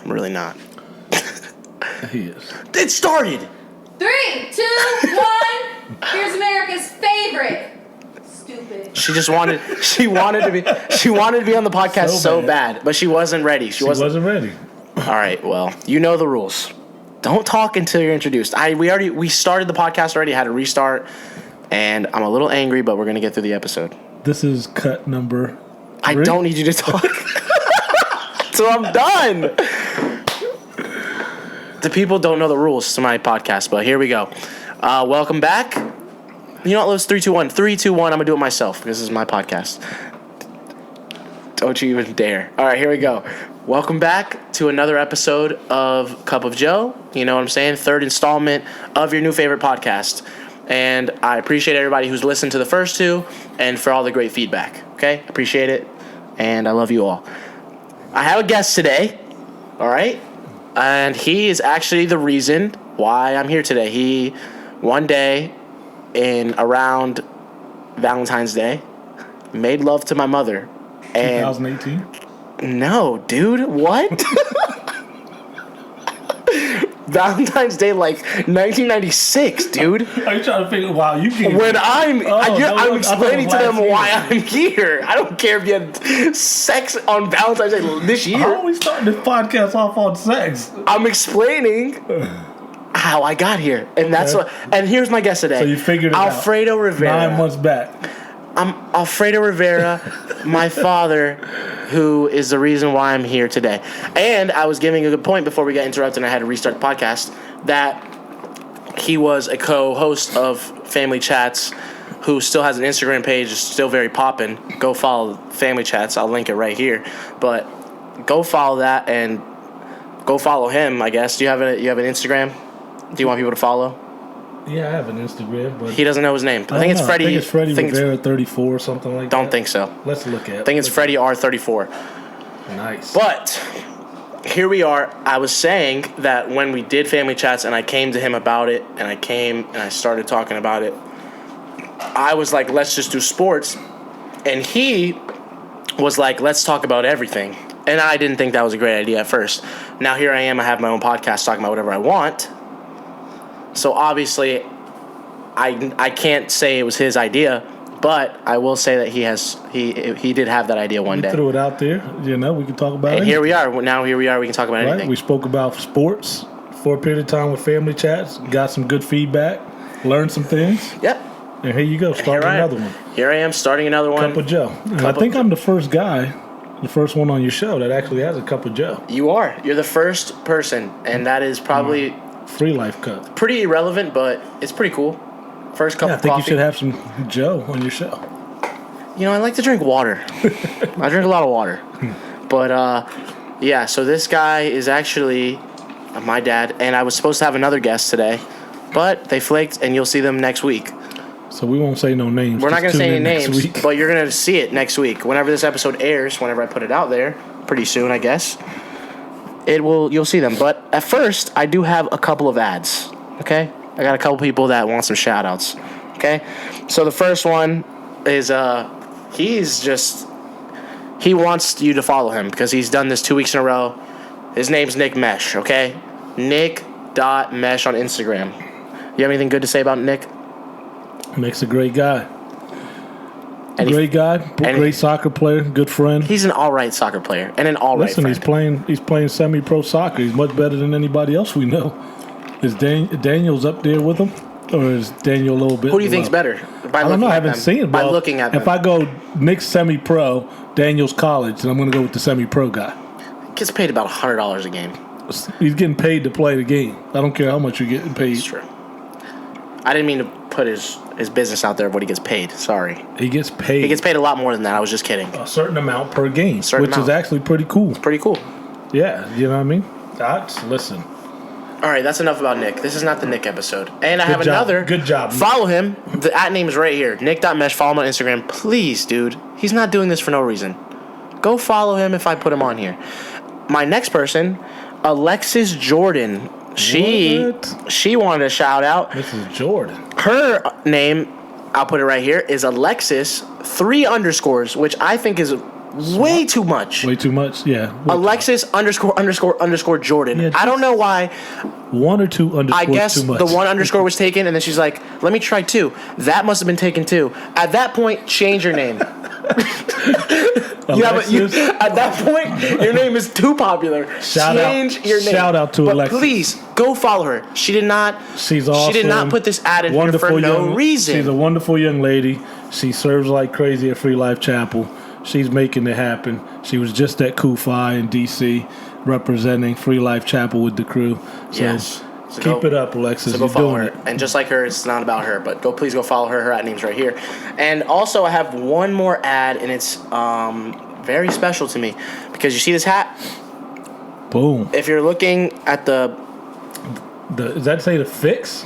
I'm really not. He is. It started! 3, 2, 1. Here's America's favorite. Stupid. She wanted to be on the podcast so bad, but she wasn't ready. She wasn't ready. All right, well, you know the rules. Don't talk until you're introduced. We started the podcast already, had to restart, and I'm a little angry, but we're going to get through the episode. This is cut number 3. I don't need you to talk. So I'm done. The people don't know the rules to my podcast, but here we go. Welcome back. You know what? Let's 3, 2, 1. 3, 2, 1. I'm going to do it myself because this is my podcast. Don't you even dare. All right, here we go. Welcome back to another episode of Cup of Joe. You know what I'm saying? Third installment of your new favorite podcast. And I appreciate everybody who's listened to the first two and for all the great feedback. Okay? Appreciate it. And I love you all. I have a guest today. All right? And he is actually the reason why I'm here today. He, one day in around Valentine's Day, made love to my mother. And 2018? No, dude. What? Valentine's Day, like 1996, dude. Are you trying to figure? Wow, you can't. When I'm explaining to them year. why I'm here. I don't care if you had sex on Valentine's Day this year. How are we starting this podcast off on sex? I'm explaining how I got here, and that's what. And here's my guest today. So you figured it Alfredo out. Rivera. 9 months back. I'm Alfredo Rivera, my father, who is the reason why I'm here today. And I was giving a good point before we got interrupted and I had to restart the podcast, that he was a co-host of Family Chats, who still has an Instagram page, is still very poppin'. Go follow Family Chats. I'll link it right here. But go follow that and go follow him, I guess. Do you have an Instagram? Do you want people to follow? Yeah, I have an Instagram, but he doesn't know his name. I think it's Freddie. I think it's Freddie Rivera 34 or something like that. Don't think so. Let's look at it. I think it's Freddie R34. Nice. But here we are. I was saying that when we did Family Chats and I came to him about it and I started talking about it, I was like, let's just do sports. And he was like, let's talk about everything. And I didn't think that was a great idea at first. Now here I am. I have my own podcast talking about whatever I want. So obviously, I can't say it was his idea, but I will say that he did have that idea one day. Threw it out there, we can talk about it. And here we are. Now here we are. We can talk about anything. We spoke about sports for a period of time with Family Chats. Got some good feedback. Learned some things. Yep. And here you go. Starting another one. Here I am starting another one. Cup of Joe. I think I'm the first guy, the first one on your show that actually has a Cup of Joe. You are. You're the first person, and that is probably Free Life Cup. Pretty irrelevant, but it's pretty cool. First cup of coffee. I think you should have some Joe on your show. You know, I like to drink water. I drink a lot of water. But, yeah, so this guy is actually my dad, and I was supposed to have another guest today, but they flaked, and you'll see them next week. So we won't say no names. We're not going to say any names, but you're going to see it next week. Whenever this episode airs, whenever I put it out there, pretty soon, I guess, you'll see them. But at first, I do have a couple of ads, okay? I got a couple people that want some shout-outs, okay? So the first one is, he wants you to follow him because he's done this 2 weeks in a row. His name's Nick Mesh, okay? Nick.mesh on Instagram. You have anything good to say about Nick? Nick's a great guy. Great soccer player, good friend. He's an all-right soccer player and an all-right friend. He's playing semi-pro soccer. He's much better than anybody else we know. Is Daniel's up there with him, or is Daniel a little bit? Who do you think's better? I don't know. I haven't seen it. By looking at them. If I go Nick's semi-pro, Daniel's college, then I'm going to go with the semi-pro guy. He gets paid about $100 a game. He's getting paid to play the game. I don't care how much you're getting paid. That's true. I didn't mean to put his business out there of what he gets paid. Sorry. He gets paid. He gets paid a lot more than that. I was just kidding. A certain amount per game, which is actually pretty cool. It's pretty cool. Yeah, you know what I mean? Listen. All right, that's enough about Nick. This is not the Nick episode. And I have another. Good job. Follow him. The @name is right here. Nick.mesh. Follow him on Instagram. Please, dude. He's not doing this for no reason. Go follow him if I put him on here. My next person, Alexis Jordan. She wanted a shout out. Mrs. Jordan. Her name, I'll put it right here, is Alexis 3 underscores, which I think is Way too much. Way too much. Yeah. Alexis _ Jordan. Yeah, I don't know why. One or two underscores. I guess too much. the one underscore was taken, and then she's like, "Let me try 2." That must have been taken too. At that point, change your name. At that point, your name is too popular. Change your name. Shout out to Alexis. Please go follow her. She did not. She's awesome. She did not put this ad in here for no reason. She's a wonderful young lady. She serves like crazy at Free Life Chapel. She's making it happen. She was just at Kufi in D.C. representing Free Life Chapel with the crew. So yes. So keep it up, Alexis. So go You're follow doing her. it. And just like her, it's not about her, but please go follow her. Her ad name's right here. And also, I have one more ad, and it's very special to me because you see this hat. Boom. If you're looking at the does that say the fix?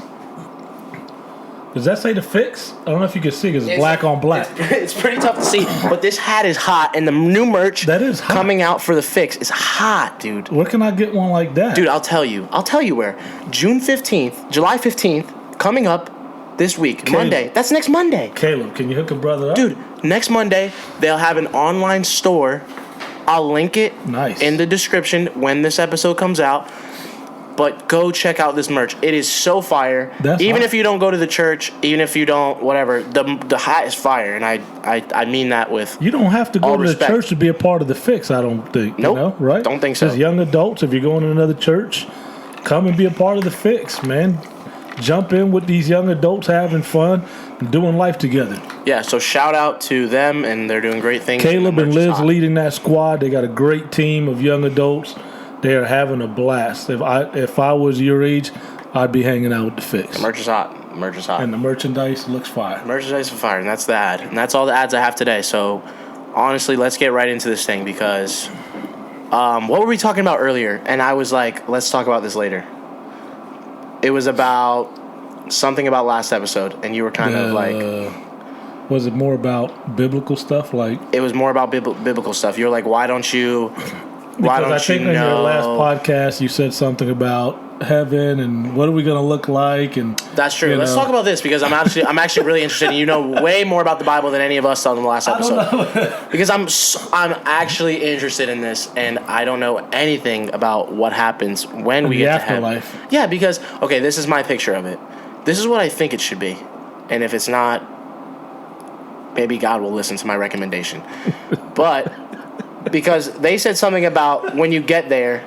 Does that say the fix? I don't know if you can see because it's black on black. It's pretty tough to see, but this hat is hot, and the new merch that is hot. Coming out for the fix is hot, dude. Where can I get one like that? Dude, I'll tell you where. July 15th, coming up this week, Caleb. Monday. That's next Monday. Caleb, can you hook a brother up? Dude, next Monday, they'll have an online store. I'll link it in the description when this episode comes out. But go check out this merch. It is so fire. Even if you don't go to the church, even if you don't, whatever, the hat is fire. And I mean that with you don't have to go to respect. the church to be a part of the fix, I don't think. Nope. You know, right? Don't think so. As young adults, if you're going to another church, come and be a part of the fix, man. Jump in with these young adults having fun and doing life together. Yeah, so shout out to them, and they're doing great things. Caleb and Liz leading that squad. They got a great team of young adults. They are having a blast. If I was your age, I'd be hanging out with the fix. The merch is hot. And the merchandise looks fire. Merchandise is fire, and that's the ad. And that's all the ads I have today. So, honestly, let's get right into this thing because what were we talking about earlier? And I was like, let's talk about this later. It was about something about last episode, and you were kind of like... Was it more about biblical stuff? It was more about biblical stuff. You were like, why don't you... Because I think in your last podcast you said something about heaven and what are we going to look like, and that's true. Let's talk about this because I'm actually really interested. And you know way more about the Bible than any of us on the last episode. Because I'm actually interested in this, and I don't know anything about what happens when we get to afterlife. Heaven. Yeah, because this is my picture of it. This is what I think it should be, and if it's not, maybe God will listen to my recommendation. But. Because they said something about when you get there,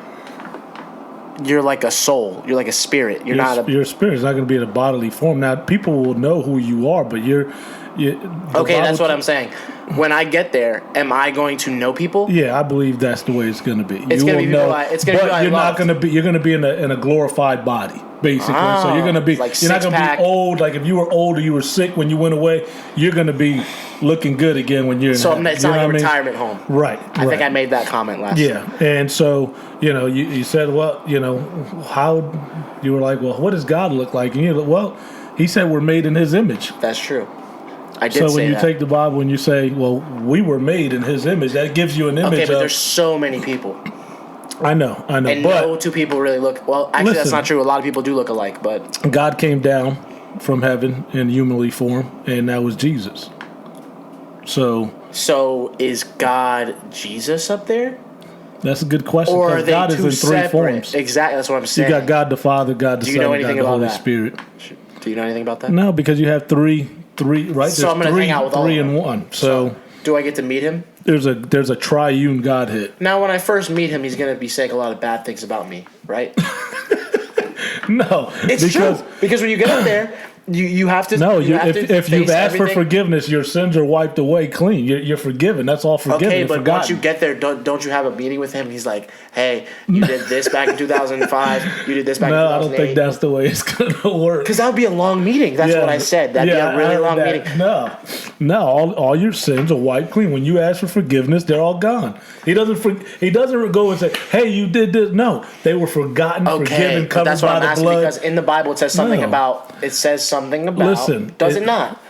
you're like a soul. You're like a spirit. Your spirit is not going to be in a bodily form. Now, people will know who you are, but okay, that's what I'm saying. When I get there, am I going to know people? Yeah, I believe that's the way it's going to be. It's going to be people. You're not going to be. You're going to be in a glorified body, basically. So you're going to be. Like you're not going to be old. Like if you were old or you were sick when you went away, you're going to be looking good again when you're in. So it's not like a retirement home, right? I think I made that comment last. Yeah, and so you said, well, how you were like, well, what does God look like? And you're like, well, He said we're made in His image. That's true. I did so say when you that. take the Bible and you say, well, we were made in His image, that gives you an image. Okay, but there's so many people. I know. And but no two people really look. Well, actually, that's not true. A lot of people do look alike, but God came down from heaven in humanly form, and that was Jesus. So is God Jesus up there? That's a good question. Or are they God is in separate? three forms. Exactly, that's what I'm saying. You got God the Father, God the Son, and God the Holy Spirit. Do you know anything about that? No, because you have three, right? So I'm going to hang out with all of them. 3 in 1. So do I get to meet him? There's a triune Godhead. Now, when I first meet him, he's going to be saying a lot of bad things about me, right? No, it's true. Because when you get up there, you have to. No, if you've asked for forgiveness, your sins are wiped away clean. You're forgiven. That's all forgiven. Okay, but once you get there, don't you have a meeting with him? He's like, hey, you did this back in 2005. You did this back in 2008. No, I don't think that's the way it's going to work. Because that would be a long meeting. That's what I said. That'd be a really long meeting. No, all your sins are wiped clean. When you ask for forgiveness, they're all gone. He doesn't go and say, hey, you did this. No, they were forgotten, forgiven, covered that's what by I'm the asking blood. Because in the Bible it says something about. It says something about. Listen, does it not?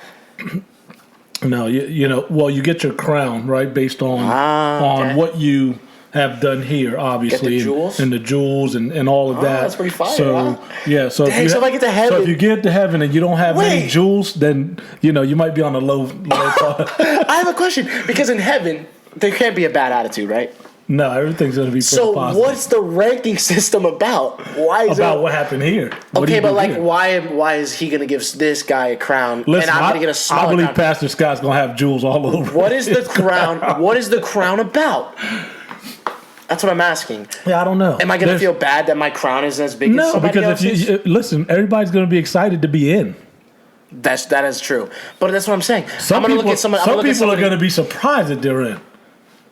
No, you get your crown, right, based on what you have done here, obviously, and the jewels and all of that. That's pretty fire. So yeah, so dang, if I get to heaven, so if you get to heaven and you don't have any jewels, then you might be on a low part. I have a question because in heaven, There can't be a bad attitude, right? No, everything's going to be So positive. what's the ranking system about? Why is About what happened here? What do Okay, you but do like, here? why is he gonna give this guy a crown Listen, and I'm gonna get a I smaller believe crown? Pastor Scott's going to have jewels all over. What is the crown? What is the crown about? That's what I'm asking. Yeah, I don't know. Am I gonna feel bad that my crown isn't as big as No, somebody because else's? listen, everybody's going to be excited to be in. That is true. But that's what I'm saying. Some I'm gonna people, look at someone. some people are going to be surprised that they're in.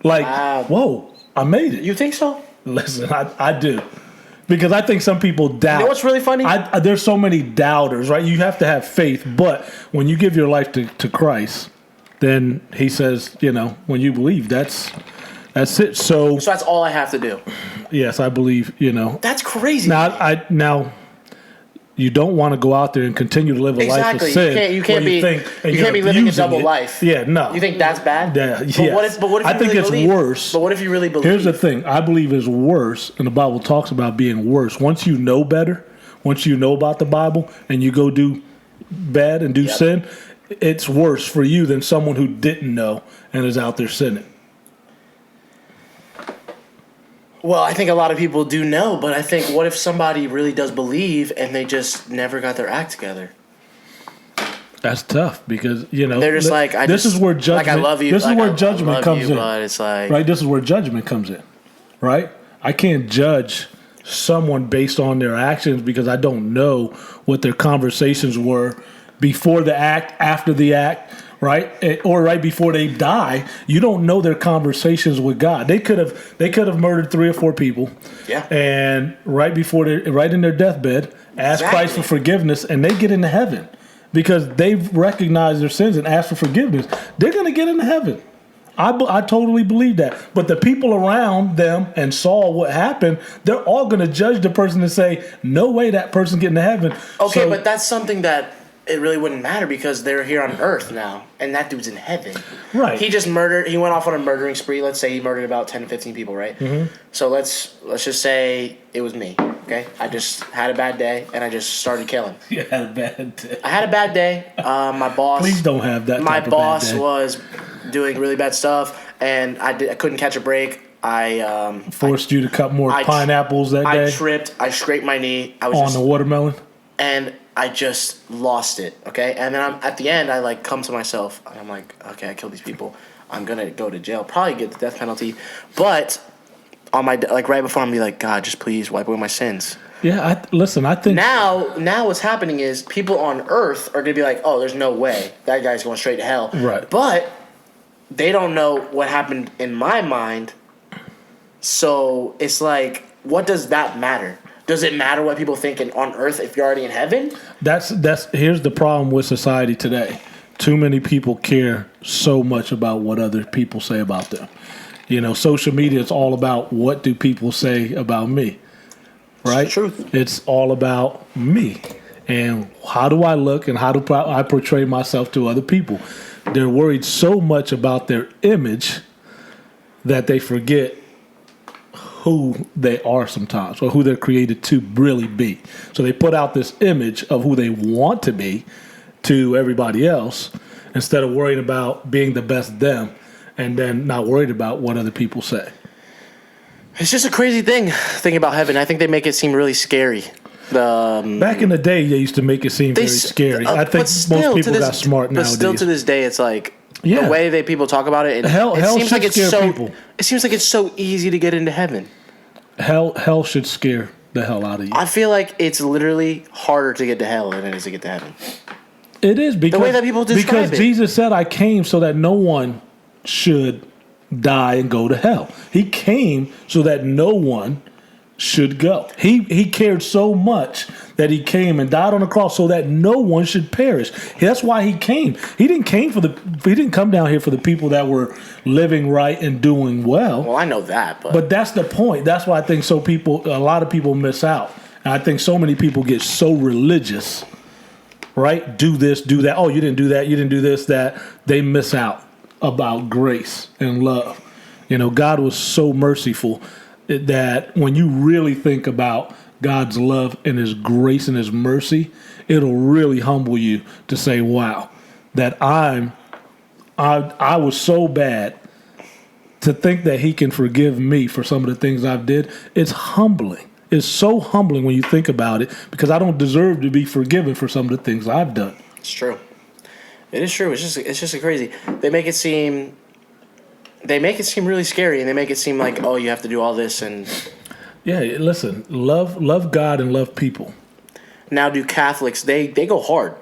Like, whoa, I made it. You think so? Listen, I do. Because I think some people doubt. You know what's really funny? There's so many doubters, right? You have to have faith. But when you give your life to Christ, then he says, when you believe, that's it. So that's all I have to do. yes, I believe, That's crazy. Now, you don't want to go out there and continue to live a life of sin. You can't be living a double life. Yeah, no. You think that's bad? Yeah, But yes. what if I you think really it's believe? worse. But what if you really believe? Here's the thing. I believe it's worse, and the Bible talks about being worse. Once you know better, once you know about the Bible, and you go do bad and do sin, it's worse for you than someone who didn't know and is out there sinning. Well, I think a lot of people do know, but I think what if somebody really does believe and they just never got their act together? That's tough because they're just like, this is where judgment. Like, I love you. This like, is where I judgment love comes you, in. But it's like, right. This is where judgment comes in. Right. I can't judge someone based on their actions because I don't know what their conversations were before the act, after the act. Right, or right before they die, you don't know their conversations with God. They could have murdered 3 or 4 people, and right in their deathbed, ask Christ for forgiveness, and they get into heaven because they've recognized their sins and asked for forgiveness. They're going to get into heaven. I totally believe that. But the people around them and saw what happened, they're all going to judge the person and say, "No way, that person getting to heaven." Okay, but that's something that. It really wouldn't matter because they're here on Earth now, and that dude's in heaven. Right. He just murdered. He went off on a murdering spree. Let's say he murdered about 10 to 15 people, right? Mm-hmm. So let's just say it was me. Okay, I just had a bad day, and I just started killing. You had a bad day. I had a bad day. My boss. Please don't have that. My type boss of bad day. was doing really bad stuff, and I couldn't catch a break. I forced you to cut more pineapples that day. I tripped. I scraped my knee. I was on the watermelon, and I just lost it, okay? And then at the end, I come to myself, and I'm like, okay, I killed these people. I'm gonna go to jail, probably get the death penalty. But on my right before, I'm gonna be like, God, just please wipe away my sins. Yeah, I think now what's happening is people on Earth are gonna be like, oh, there's no way that guy's going straight to hell. Right. But they don't know what happened in my mind, so it's like, what does that matter? Does it matter what people think on Earth if you're already in heaven? That's here's the problem with society today. Too many people care so much about what other people say about them. Social media is all about what do people say about me, right? It's the truth. It's all about me and how do I look and how do I portray myself to other people. They're worried so much about their image that they forget who they are sometimes or who they're created to really be. So they put out this image of who they want to be to everybody else instead of worrying about being the best them and then not worried about what other people say. It's just a crazy thing thinking about heaven. I think they make it seem really scary. Back in the day, they used to make it seem very scary. I think most people got smart nowadays. But still to this day, it's like the way that people talk about it. Hell seems like it's scare so. People. It seems like it's so easy to get into heaven. Hell should scare the hell out of you. I feel like it's literally harder to get to hell than it is to get to heaven. It is because the way that people describe because it. Jesus said, "I came so that no one should die and go to hell." He came so that no one should go. He cared so much that he came and died on the cross so that no one should perish. That's why he came. He didn't come down here for the people that were living right and doing well. Well, I know that, but that's the point. That's why I think a lot of people miss out. And I think so many people get so religious, right? Do this, do that. Oh, you didn't do that. You didn't do this, that. They miss out about grace and love. God was so merciful that when you really think about God's love and his grace and his mercy, it'll really humble you to say, wow, that I was so bad to think that he can forgive me for some of the things I've did, it's humbling. It's so humbling when you think about it, because I don't deserve to be forgiven for some of the things I've done. It's true. It is true. It's just crazy. They make it seem really scary, and they make it seem like, oh, you have to do all this. And yeah, listen, love God and love people. Now, do Catholics, they go hard?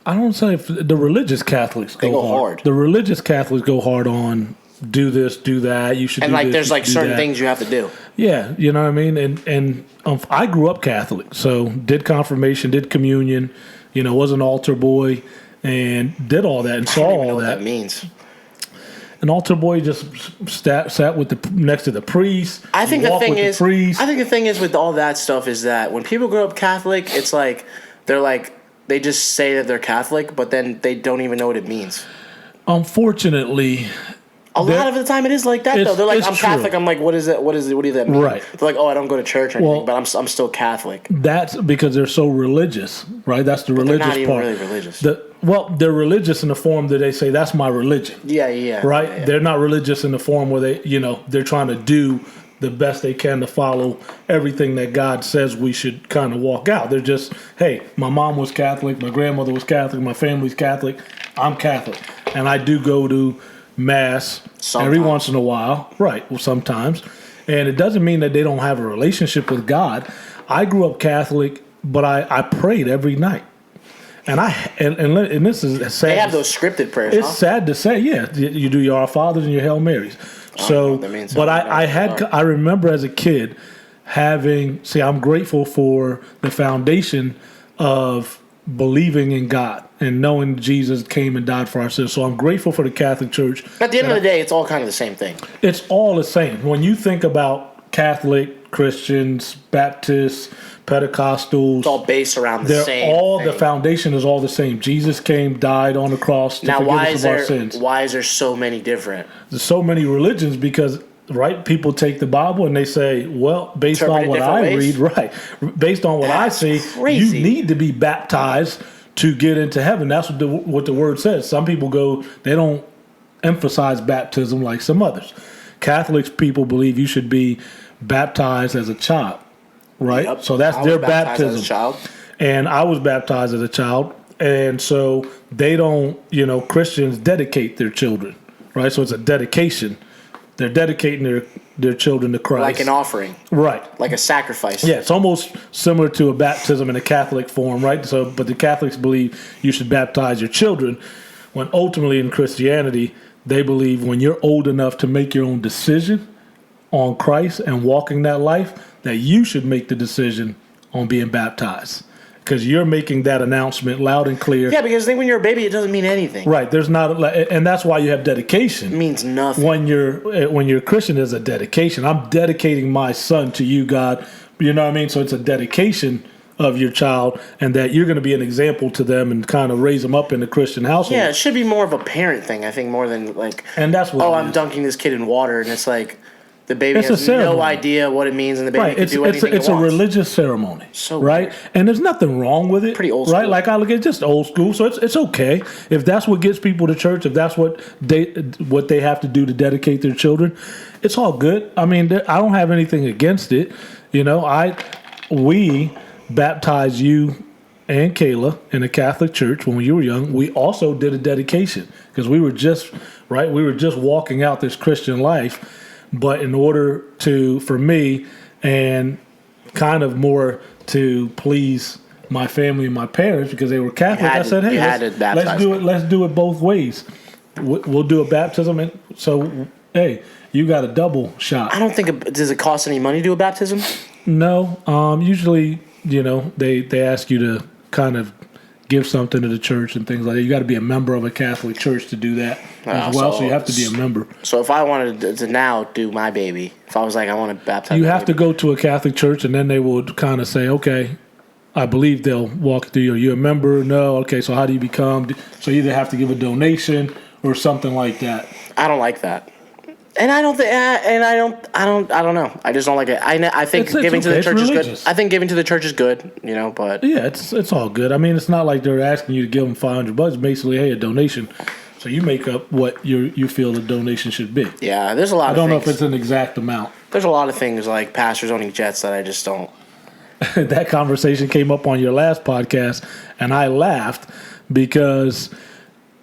I don't say if the religious Catholics go hard. The religious Catholics go hard on do this, do that. You should and do like this, there's like certain that. things you have to do. Yeah, you know what I mean. And I grew up Catholic, so did confirmation, did communion. Was an altar boy, and did all that and saw all know that. What that means. An altar boy just sat with next to the priest. I think the thing is with all that stuff is that when people grow up Catholic, it's like they just say that they're Catholic, but then they don't even know what it means. Unfortunately, a lot of the time it is like that though. They're like, I'm Catholic. True. I'm like, what is it? What does that mean? Right. They're like, oh, I don't go to church or anything, but I'm still Catholic. That's because they're so religious, right? That's the religious part. They're not even really religious. They're religious in the form that they say that's my religion. Yeah. Right? Yeah. They're not religious in the form where they're trying to do the best they can to follow everything that God says we should kind of walk out. They're just, hey, my mom was Catholic, my grandmother was Catholic, my family's Catholic, I'm Catholic. And I do go to Mass every once in a while. Right, well, sometimes. And it doesn't mean that they don't have a relationship with God. I grew up Catholic, but I prayed every night. And and this is sad. They have those scripted prayers. It's sad to say, yeah. You do your Our Fathers and your Hail Marys. So, but I remember as a kid I'm grateful for the foundation of believing in God and knowing Jesus came and died for our sins. So I'm grateful for the Catholic Church. At the end of the day, it's all kind of the same thing. It's all the same. When you think about Catholic, Christians, Baptists, Pentecostals, it's all based around the same thing. The foundation is all the same. Jesus came, died on the cross to forgive us of our sins. Why is there so many different? There's so many religions because, right, people take the Bible and they say, well, based on what I read, based on what I see, you need to be baptized to get into heaven. That's what the word says. Some people they don't emphasize baptism like some others. Catholics people believe you should be baptized as a child. Right, yep. So that's their baptism. As a child. And I was baptized as a child, and so they don't. Christians dedicate their children, right? So it's a dedication. They're dedicating their children to Christ, like an offering, right? Like a sacrifice. Yeah, it's almost similar to a baptism in a Catholic form, right? So, but the Catholics believe you should baptize your children, when ultimately in Christianity they believe when you're old enough to make your own decision on Christ and walking that life, that you should make the decision on being baptized, because you're making that announcement loud and clear. Yeah, because I think when you're a baby, it doesn't mean anything. Right. There's not, and that's why you have dedication. It means nothing. When you're Christian, there's a dedication. I'm dedicating my son to you, God. You know what I mean? So it's a dedication of your child, and that you're going to be an example to them and kind of raise them up in the Christian household. Yeah, it should be more of a parent thing, I think, more than like, and that's what I'm dunking this kid in water, and it's like the baby has no idea what it means, and the baby can do anything it's a religious ceremony, so right? Weird. And there's nothing wrong with it. Pretty old school. Right? Like I look at just old school, so it's okay if that's what gets people to church. If that's what they have to do to dedicate their children, it's all good. I mean, I don't have anything against it. We baptized you and Kayla in a Catholic church when you were young. We also did a dedication because we were just walking out this Christian life. But in order for me, and kind of more to please my family and my parents because they were Catholic, I said, "Hey, let's do it both ways. We'll do a baptism, and so hey, you got a double shot." I don't think does it cost any money to do a baptism? No. Usually, they ask you to kind of give something to the church and things like that. You got to be a member of a Catholic church to do that as well. So you have to be a member. So if I wanted to now do my baby, if I was like, I want to baptize, you have to go to a Catholic church, and then they would kind of say, okay, I believe they'll walk through you. Are you a member? No. Okay. So how do you become? So you either have to give a donation or something like that. I don't like that. And I don't know. I just don't like it. I think giving to the church is good. I think giving to the church is good, but yeah, it's all good. I mean, it's not like they're asking you to give them $500. Basically, hey, a donation. So you make up what you feel the donation should be. Yeah, there's a lot I of don't know things. if it's an exact amount. There's a lot of things like pastors owning jets that I just don't. That conversation came up on your last podcast, and I laughed because,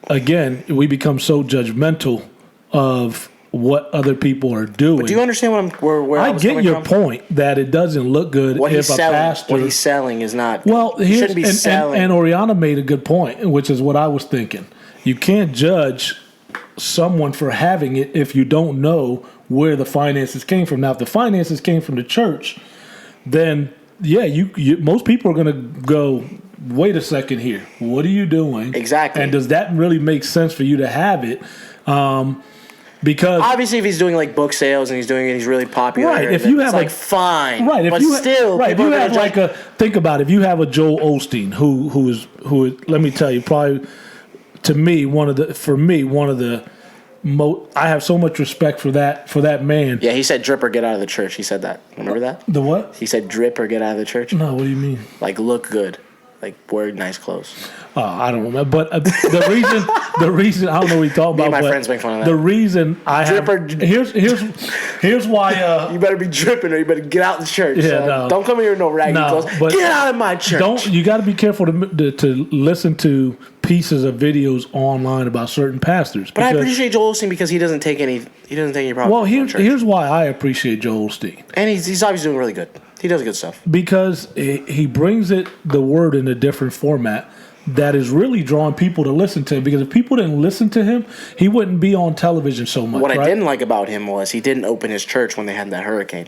again, we become so judgmental of what other people are doing. But do you understand where I was get coming your from? point that it doesn't look good What if he's a selling, pastor. what he's selling is not. Well, he shouldn't be selling. and Oriana made a good point, which is what I was thinking. You can't judge someone for having it if you don't know where the finances came from. Now, if the finances came from the church, then yeah, you most people are going to go, wait a second here. What are you doing? Exactly. And does that really make sense for you to have it? Because obviously, if he's doing like book sales and he's doing it, he's really popular. Right, if you have like fine. Right, if but you still, right, if people you are have gonna like a think about it, if you have a Joel Osteen who is let me tell you, probably to me one of the I have so much respect for that man. Yeah, he said drip or get out of the church. He said that. Remember that? The what? He said drip or get out of the church. No, what do you mean? Like look good, like wear nice clothes. Oh, I don't remember. But the reason I don't know what you're talking Me about. and my but friends make fun of that. The reason I have here's why. You better be dripping or you better get out the church. Yeah, son. no. Don't come here with no raggedy No, clothes. but Get out of my church. You got to be careful to listen to pieces of videos online about certain pastors. But I appreciate Joel Osteen because he doesn't take any problem. Well, here's why I appreciate Joel Osteen. And he's obviously doing really good. He does good stuff. Because he brings the word in a different format that is really drawing people to listen to him. Because if people didn't listen to him, he wouldn't be on television so much. What right? I didn't like about him was he didn't open his church when they had that hurricane.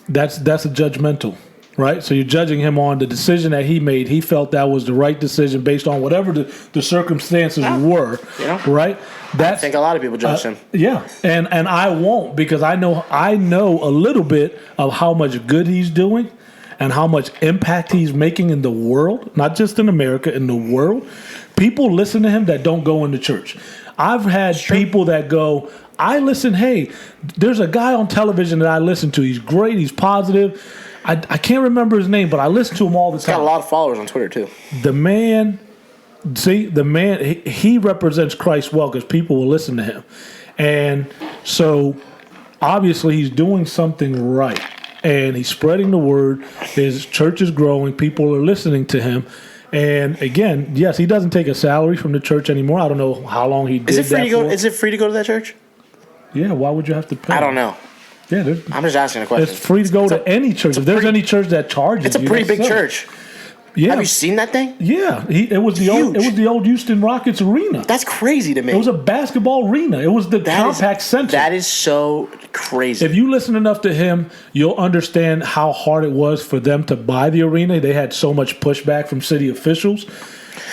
That's a judgmental, right? So you're judging him on the decision that he made. He felt that was the right decision based on whatever the circumstances were, right? I think a lot of people judge him. Yeah, and I won't, because I know a little bit of how much good he's doing and how much impact he's making in the world, not just in America, in the world. People listen to him that don't go into church. I've had people that go, I listen, hey, there's a guy on television that I listen to. He's great, he's positive. I can't remember his name, but I listen to him all the time. He's got a lot of followers on Twitter, too. The man, he represents Christ well because people will listen to him. And so, obviously, he's doing something right. And he's spreading the word. His church is growing. People are listening to him. And again, yes, he doesn't take a salary from the church anymore. I don't know how long he did Is it free that to go? for. Is it free to go to that church? Yeah, why would you have to pay? I don't know. Yeah, I'm just asking a question. it's free to go to any church. If there's any church that charges, It's a pretty big church. Yeah, Have you seen that thing? yeah. It was the old Houston Rockets arena. That's crazy to me. It was a basketball arena. It was the compact center. That is so crazy. If you listen enough to him, you'll understand how hard it was for them to buy the arena. They had so much pushback from city officials.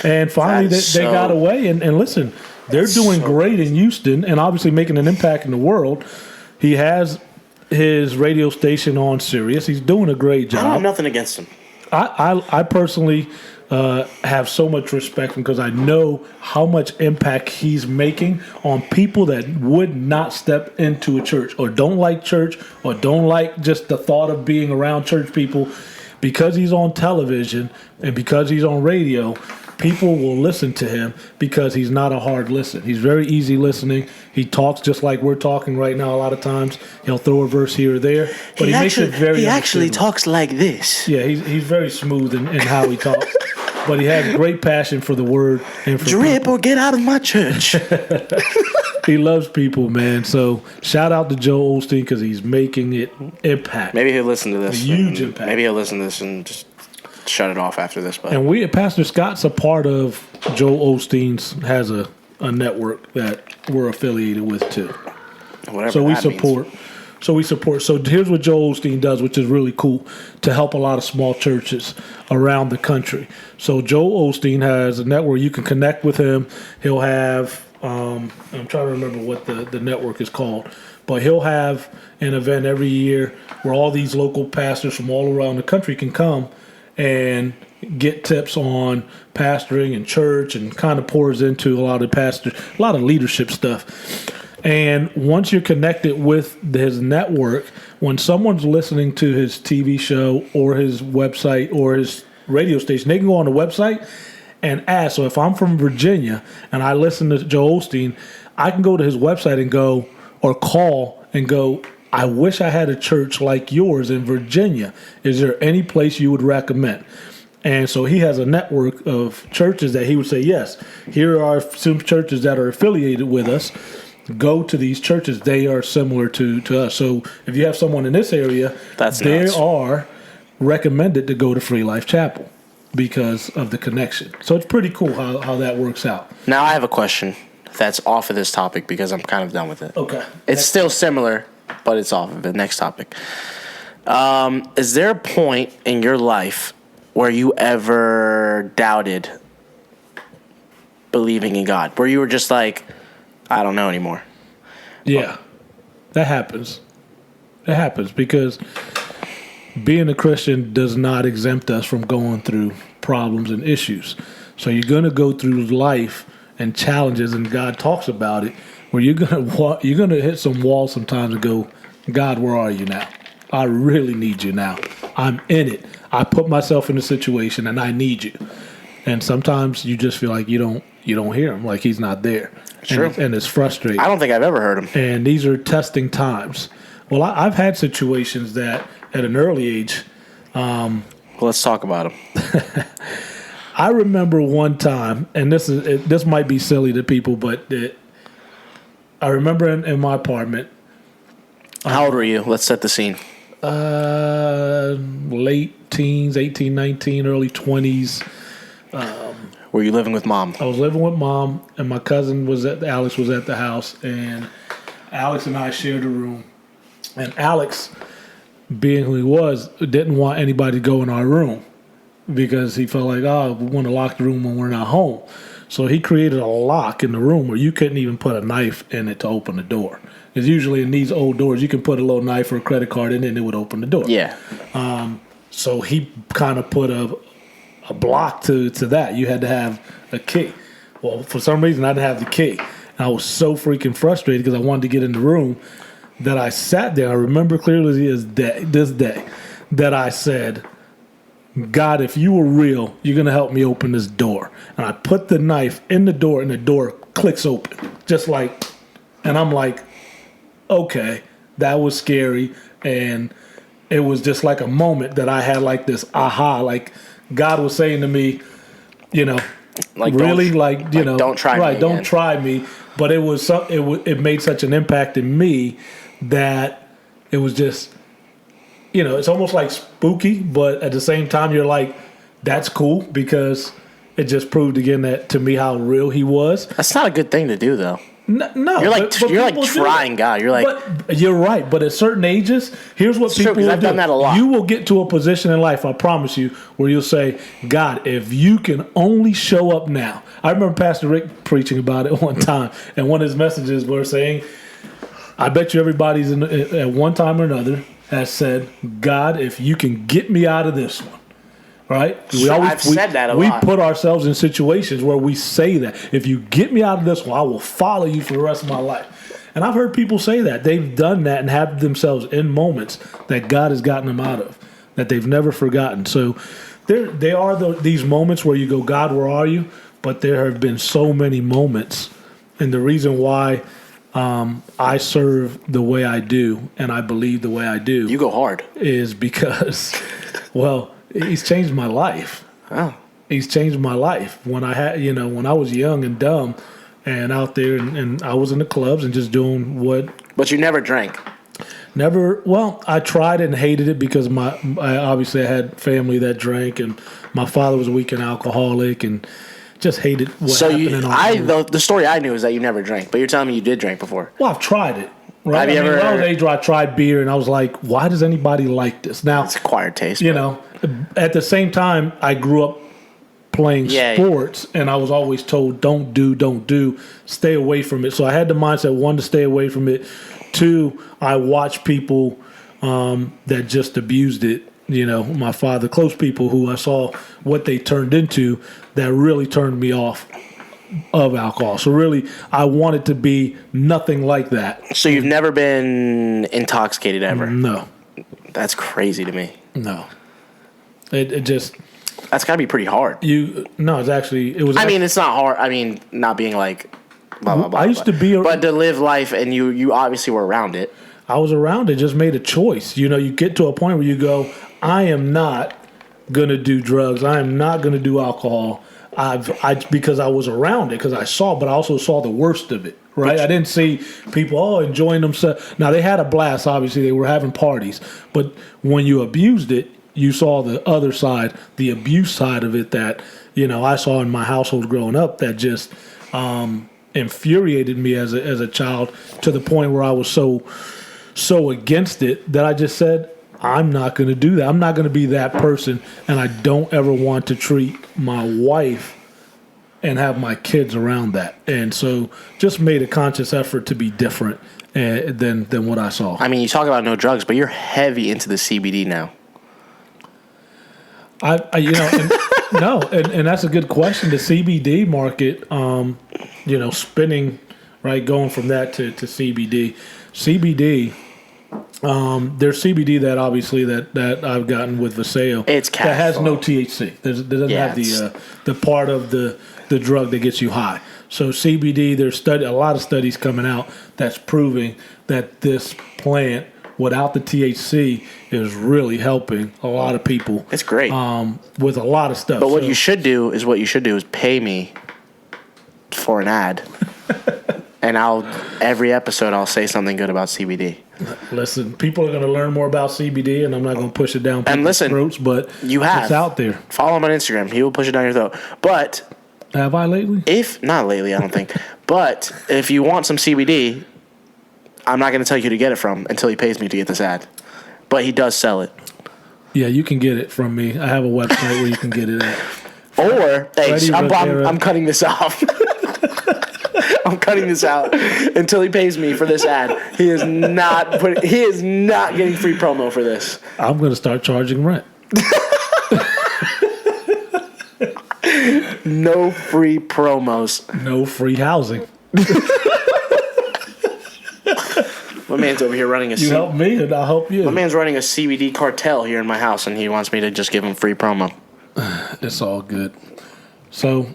And finally, they got away. And listen, they're doing great in Houston and obviously making an impact in the world. He has his radio station on Sirius. He's doing a great job. I don't have nothing against him. I personally have so much respect for him because I know how much impact he's making on people that would not step into a church or don't like church or don't like just the thought of being around church people. Because he's on television and because he's on radio, people will listen to him because he's not a hard listen. He's very easy listening. He talks just like we're talking right now a lot of times. He'll throw a verse here or there, but he makes it very He actually understandable. talks like this. Yeah, he's very smooth in how he talks. But he has great passion for the word and for Drip people. or get out of my church. He loves people, man. So shout out to Joe Osteen because he's making it impact. Maybe he'll listen to this. A huge impact. Maybe he'll listen to this and just shut it off after this. But And Pastor Scott's a part of Joe Osteen's, has a network that we're affiliated with too. whatever So we that means. support. So we support. So here's what Joel Osteen does, which is really cool, to help a lot of small churches around the country. So Joel Osteen has a network. You can connect with him. He'll have, I'm trying to remember what the network is called, but he'll have an event every year where all these local pastors from all around the country can come and get tips on pastoring and church, and kind of pours into a lot of leadership stuff. And once you're connected with his network, when someone's listening to his TV show or his website or his radio station, they can go on the website and ask. So if I'm from Virginia and I listen to Joel Osteen, I can go to his website and go, or call and go, I wish I had a church like yours in Virginia. Is there any place you would recommend? And so he has a network of churches that he would say, yes, here are some churches that are affiliated with us. Go to these churches. They are similar to us. So if you have someone in this area, they are recommended to go to Free Life Chapel because of the connection. So it's pretty cool how that works out. Now I have a question that's off of this topic because I'm kind of done with it. Okay. It's still similar, but it's off of it. Next topic. Is there a point in your life where you ever doubted believing in God? Where you were just like, I don't know anymore? Yeah, that happens. It happens because being a Christian does not exempt us from going through problems and issues. So you're going to go through life and challenges, and God talks about it, where you're going to hit some walls sometimes and go, God, where are you now? I really need you now. I'm in it. I put myself in a situation and I need you. And sometimes you just feel like you don't hear him, like he's not there. True. And it's frustrating. I don't think I've ever heard him. And these are testing times. Well, I've had situations that at an early age. Let's talk about him. I remember one time, and this might be silly to people, but I remember in my apartment. How old were you? Let's set the scene. Late teens, 18, 19, early 20s. Were you living with mom? I was living with mom, and my cousin Alex was at the house, and Alex and I shared a room. And Alex, being who he was, didn't want anybody to go in our room because he felt like, we want to lock the room when we're not home. So he created a lock in the room where you couldn't even put a knife in it to open the door. Because usually in these old doors, you can put a little knife or a credit card in it and it would open the door. Yeah. So he kind of put a block to that. You had to have a key. Well, for some reason, I didn't have the key. And I was so freaking frustrated because I wanted to get in the room that I sat there. I remember clearly this day that I said, God, if you were real, you're going to help me open this door. And I put the knife in the door, and the door clicks open. Just like, and I'm like, okay, that was scary. And it was just like a moment that I had like this aha, like God was saying to me, like really, don't try me. Right, don't try me. But it was it made such an impact in me that it was just, it's almost like spooky, but at the same time, you're like, that's cool because it just proved again that to me how real he was. That's not a good thing to do, though. No, you're like trying God. You're like, but you're right. But at certain ages, here's what people will do. I've done that a lot. You will get to a position in life, I promise you, where you'll say, God, if you can only show up now. I remember Pastor Rick preaching about it one time, and one of his messages were saying, I bet you everybody's at one time or another has said, God, if you can get me out of this one. Right? I've said that a lot. We put ourselves in situations where we say that. If you get me out of this one, I will follow you for the rest of my life. And I've heard people say that. They've done that and have themselves in moments that God has gotten them out of, that they've never forgotten. So there are these moments where you go, God, where are you? But there have been so many moments. And the reason why I serve the way I do and I believe the way I do. You go hard. Is because, well, he's changed my life. Oh. He's changed my life. When I was young and dumb and out there and I was in the clubs and just doing what. But you never drank. Never. Well, I tried it and hated it because I had family that drank and my father was a weekend alcoholic and just hated what happened. The story I knew is that you never drank, but you're telling me you did drink before. Well, I've tried it. Right? When I was age, I tried beer, and I was like, "Why does anybody like this?" Now it's acquired taste. At the same time, I grew up playing sports, and I was always told, "Don't do, stay away from it." So I had the mindset: one, to stay away from it; two, I watched people that just abused it. My father, close people who I saw what they turned into, that really turned me off of alcohol. So really, I wanted to be nothing like that. So you've never been intoxicated ever? No. That's crazy to me. No. It just, That's got to be pretty hard. No, it's actually it was. I mean, it's not hard. I mean, not being like blah blah blah. I used to be, but to live life, and you obviously were around it. I was around it. Just made a choice. You know, you get to a point where you go, I am not gonna do drugs. I am not gonna do alcohol. Because I was around it, because I saw, but I also saw the worst of it. Right, I didn't see people enjoying themselves. Now they had a blast. Obviously, they were having parties, but when you abused it, you saw the other side, the abuse side of it. That I saw in my household growing up. That just infuriated me as a child, to the point where I was so against it that I just said, I'm not going to do that. I'm not going to be that person, and I don't ever want to treat my wife and have my kids around that. And so just made a conscious effort to be different than what I saw. I mean, you talk about no drugs, but you're heavy into the CBD now. And that's a good question. The CBD market, spinning, right, going from that to CBD. CBD, there's CBD that obviously that I've gotten with Vaseo. It's that has no THC. It doesn't have the part of the drug that gets you high. So CBD, there's a lot of studies coming out that's proving that this plant without the THC is really helping a lot of people. It's great. With a lot of stuff. But what you should do is pay me for an ad. And every episode I'll say something good about CBD. Listen, people are going to learn more about CBD, and I'm not going to push it down people's throats, but it's out there. Follow him on Instagram. He will push it down your throat. But have I lately? Not lately, I don't think. But if you want some CBD, I'm not going to tell you who to get it from until he pays me to get this ad. But he does sell it. Yeah, you can get it from me. I have a website where you can get it at. Or, I'm cutting this off. I'm cutting this out until he pays me for this ad. He is not getting free promo for this. I'm going to start charging rent. No free promos. No free housing. My man's over here running You help me and I'll help you. My man's running a CBD cartel here in my house, and he wants me to just give him free promo. It's all good. So,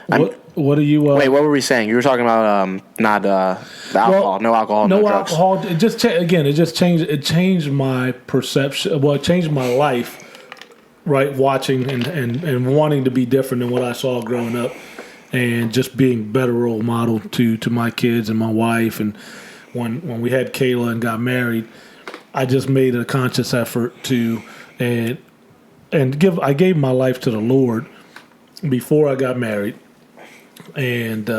what are you... wait, what were we saying? You were talking about not the alcohol. No alcohol, no drugs. No alcohol. It just changed. It changed my perception. Well, it changed my life, right? Watching and wanting to be different than what I saw growing up, and just being a better role model to my kids and my wife. And when we had Kayla and got married, I just made a conscious effort to I gave my life to the Lord before I got married, and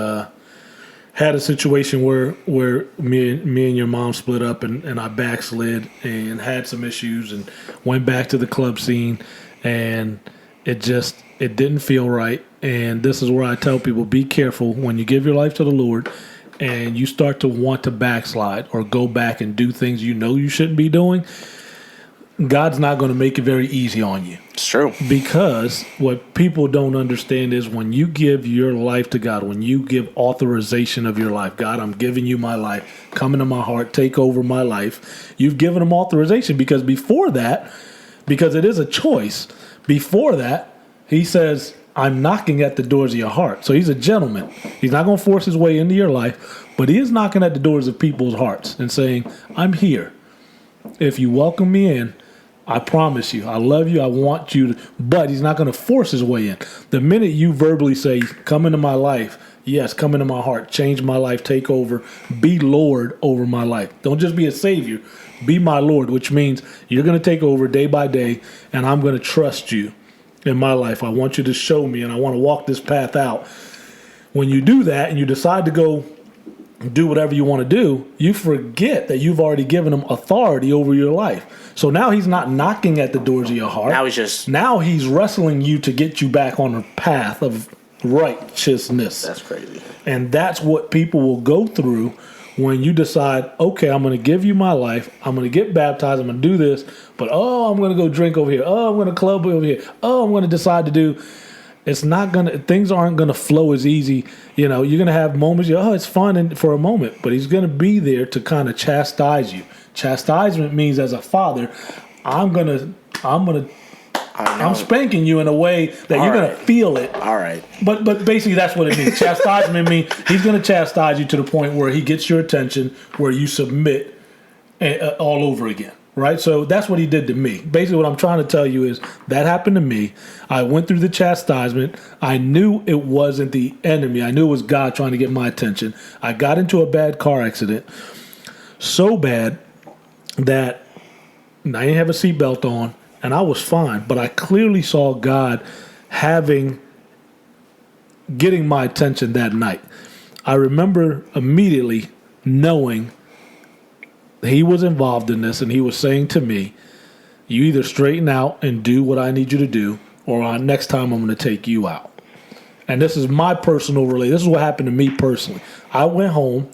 had a situation where me and your mom split up, and I backslid and had some issues and went back to the club scene, and it didn't feel right. And this is where I tell people, be careful when you give your life to the Lord and you start to want to backslide or go back and do things you shouldn't be doing. God's not going to make it very easy on you. It's true. Because what people don't understand is when you give your life to God, when you give authorization of your life, God, I'm giving you my life, come into my heart, take over my life. You've given him authorization, because before that, because it is a choice, before that, he says, I'm knocking at the doors of your heart. So he's a gentleman. He's not going to force his way into your life, but he is knocking at the doors of people's hearts and saying, I'm here. If you welcome me in, I promise you, I love you, I want you to, but he's not going to force his way in. The minute you verbally say, come into my life, yes, come into my heart, change my life, take over, be Lord over my life. Don't just be a savior, be my Lord, which means you're going to take over day by day, and I'm going to trust you in my life. I want you to show me, and I want to walk this path out. When you do that and you decide to go do whatever you want to do, you forget that you've already given him authority over your life. So now he's not knocking at the doors of your heart. Now he's wrestling you to get you back on the path of righteousness. That's crazy. And that's what people will go through when you decide, okay, I'm going to give you my life. I'm going to get baptized. I'm going to do this. But, I'm going to go drink over here. I'm going to club over here. I'm going to decide to do. Things aren't going to flow as easy. You're going to have moments, it's fun for a moment, but he's going to be there to kind of chastise you. Chastisement means, as a father, I'm going to I'm spanking you in a way that you're going to feel it. All right. But basically that's what it means. Chastisement means he's going to chastise you to the point where he gets your attention, where you submit all over again. Right? So that's what he did to me. Basically what I'm trying to tell you is that happened to me. I went through the chastisement. I knew it wasn't the enemy. I knew it was God trying to get my attention. I got into a bad car accident. So bad that I didn't have a seatbelt on. And I was fine, but I clearly saw God getting my attention that night. I remember immediately knowing he was involved in this, and he was saying to me, you either straighten out and do what I need you to do, or next time I'm going to take you out. And this is my personal relation. This is what happened to me personally. I went home.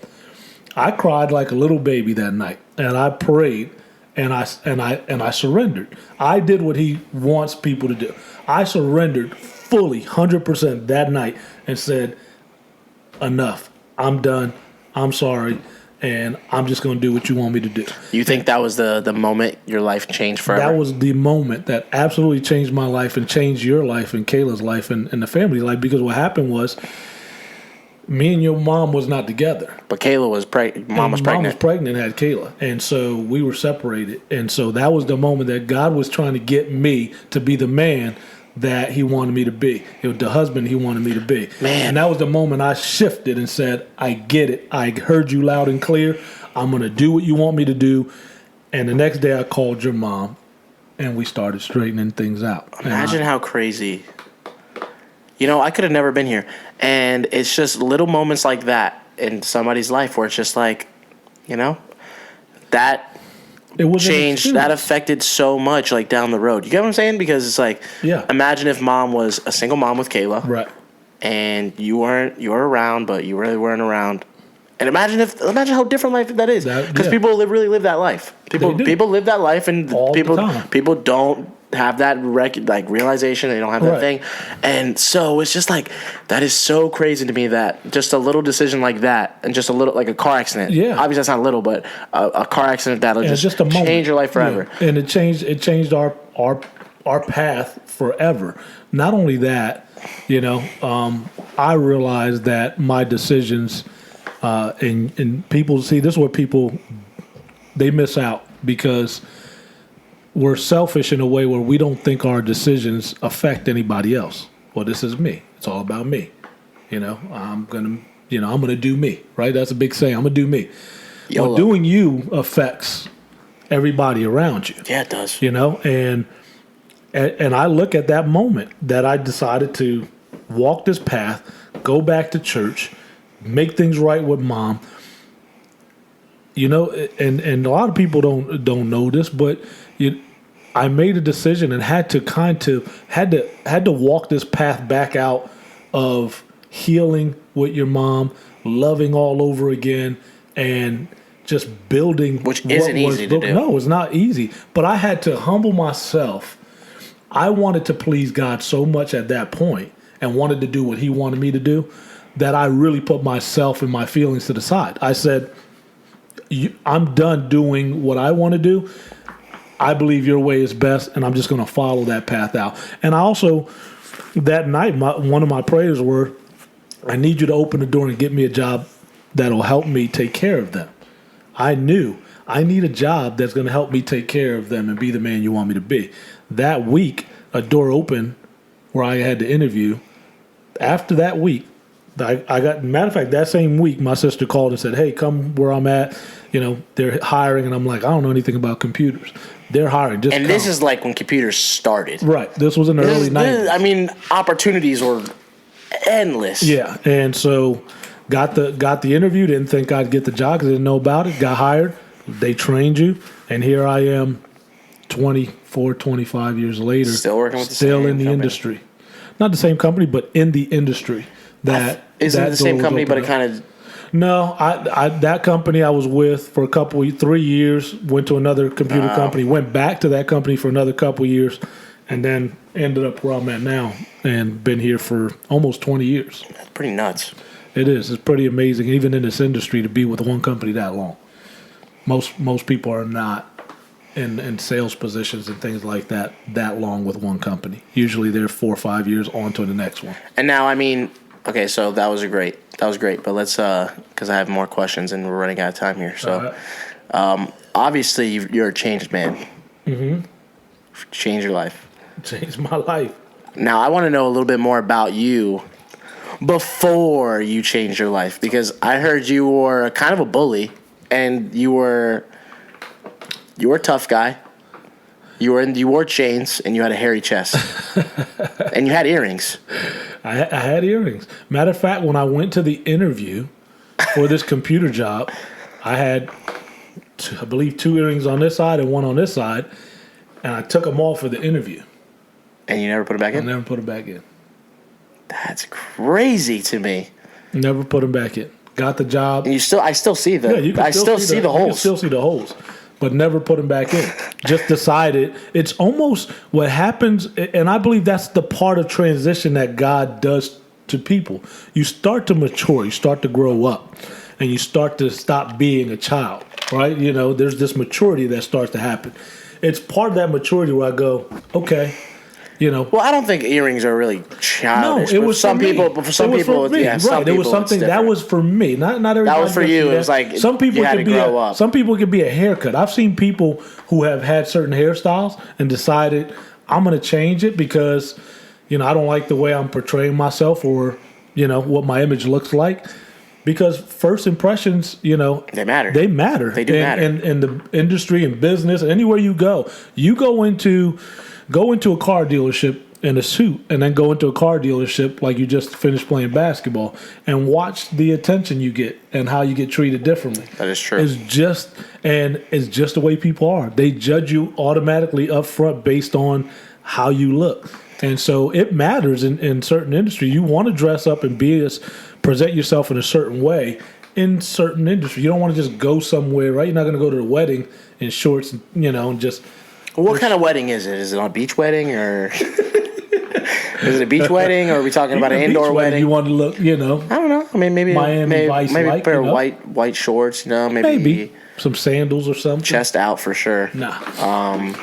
I cried like a little baby that night, and I prayed. And I surrendered. I did what he wants people to do. I surrendered fully, 100% that night, and said, enough. I'm done. I'm sorry. And I'm just going to do what you want me to do. You think that was the moment your life changed forever? That was the moment that absolutely changed my life and changed your life and Kayla's life and the family life. Because what happened was, me and your mom was not together. But Kayla was pregnant. Mom was pregnant. Mom was pregnant and had Kayla. And so we were separated. And so that was the moment that God was trying to get me to be the man that he wanted me to be. It was the husband he wanted me to be. Man. And that was the moment I shifted and said, I get it. I heard you loud and clear. I'm going to do what you want me to do. And the next day I called your mom and we started straightening things out. Imagine how crazy. You know, I could have never been here. And it's just little moments like that in somebody's life where it's just like, you know, that changed, that affected so much like down the road. You get what I'm saying? Because it's like, imagine if mom was a single mom with Kayla. Right. And you were around, but you really weren't around. And imagine how different life that is. Because people really live that life. People live that life, and people don't have that realization. They don't have that thing. And so it's just like, that is so crazy to me that just a little decision like that, and just a little, like a car accident. Yeah. Obviously that's not little, but a car accident that'll just change your life forever. Yeah. And it changed our path forever. Not only that, you know, I realized that my decisions, and people see, this is what people, they miss out because we're selfish in a way where we don't think our decisions affect anybody else. Well, this is me. It's all about me. You know, I'm gonna do me, right? That's a big saying. I'm gonna do me. YOLO. Well, doing you affects everybody around you. Yeah, it does. You know, and I look at that moment that I decided to walk this path, go back to church, make things right with mom. You know, and a lot of people don't know this, but I made a decision and had to walk this path back out of healing with your mom, loving all over again, and just building. Which isn't easy to do. No, it's not easy. But I had to humble myself. I wanted to please God so much at that point and wanted to do what he wanted me to do that I really put myself and my feelings to the side. I said, I'm done doing what I want to do. I believe your way is best, and I'm just going to follow that path out. And I also, that night, one of my prayers were, I need you to open the door and get me a job that'll help me take care of them. I knew I need a job that's going to help me take care of them and be the man you want me to be. That week, a door opened where I had to interview. After that week, matter of fact, that same week, my sister called and said, hey, come where I'm at. You know, they're hiring. And I'm like, I don't know anything about computers. They're hiring. Just and come. This is like when computers started. Right. This was in the early 90s. I mean, opportunities were endless. Yeah. And so got the interview. Didn't think I'd get the job because I didn't know about it. Got hired. They trained you. And here I am 24, 25 years later. Still working with still in the industry. Not the same company, but in the industry. Isn't it the same company, but it kind of... No, I that company I was with for 3 years, went to another computer company, went back to that company for another couple years, and then ended up where I'm at now and been here for almost 20 years. That's pretty nuts. It is. It's pretty amazing, even in this industry, to be with one company that long. Most people are not in sales positions and things like that long with one company. Usually they're 4 or 5 years on to the next one. And now, I mean, okay, so that was great. But let's, because I have more questions and we're running out of time here. So, obviously, you're a changed man. Mm-hmm. Changed your life. Changed my life. Now, I want to know a little bit more about you before you changed your life, because I heard you were kind of a bully, and you were a tough guy. You wore chains, and you had a hairy chest, and you had earrings. I had earrings. Matter of fact, when I went to the interview for this computer job, I had, I believe, 2 earrings on this side and 1 on this side, and I took them off for the interview. And you never put it back in? I never put them back in. That's crazy to me. Never put them back in. Got the job. And I still see the. Yeah, you can I still see the holes. You can still see the holes, but never put them back in. Just decided. It's almost what happens, and I believe that's the part of transition that God does to people. You start to mature. You start to grow up, and you start to stop being a child. Right? You know, there's this maturity that starts to happen. It's part of that maturity where I go, okay. You know, well, I don't think earrings are really childish. No, it was some for people. me. But for some people, me. yeah, Right. some people it was something it's that was for me. Not everybody. That was for you. That. It was like some people you had can to be grow up. Some people can be a haircut. I've seen people who have had certain hairstyles and decided I'm going to change it because I don't like the way I'm portraying myself or what my image looks like. Because first impressions, they matter. They matter. They do matter. And in the industry and business, anywhere you go into a car dealership in a suit and then go into a car dealership like you just finished playing basketball and watch the attention you get and how you get treated differently. That is true. It's just the way people are. They judge you automatically up front based on how you look. And so it matters in certain industry. You want to dress up and present yourself in a certain way in certain industry. You don't want to just go somewhere, right? You're not going to go to the wedding in shorts, and just. What kind of wedding is it? Is it a beach wedding or is it a beach wedding or are we talking about an indoor wedding? You want to look, I don't know. I mean, maybe Miami Vice maybe a pair of like, white shorts, maybe some sandals or something. Chest out for sure. Nah.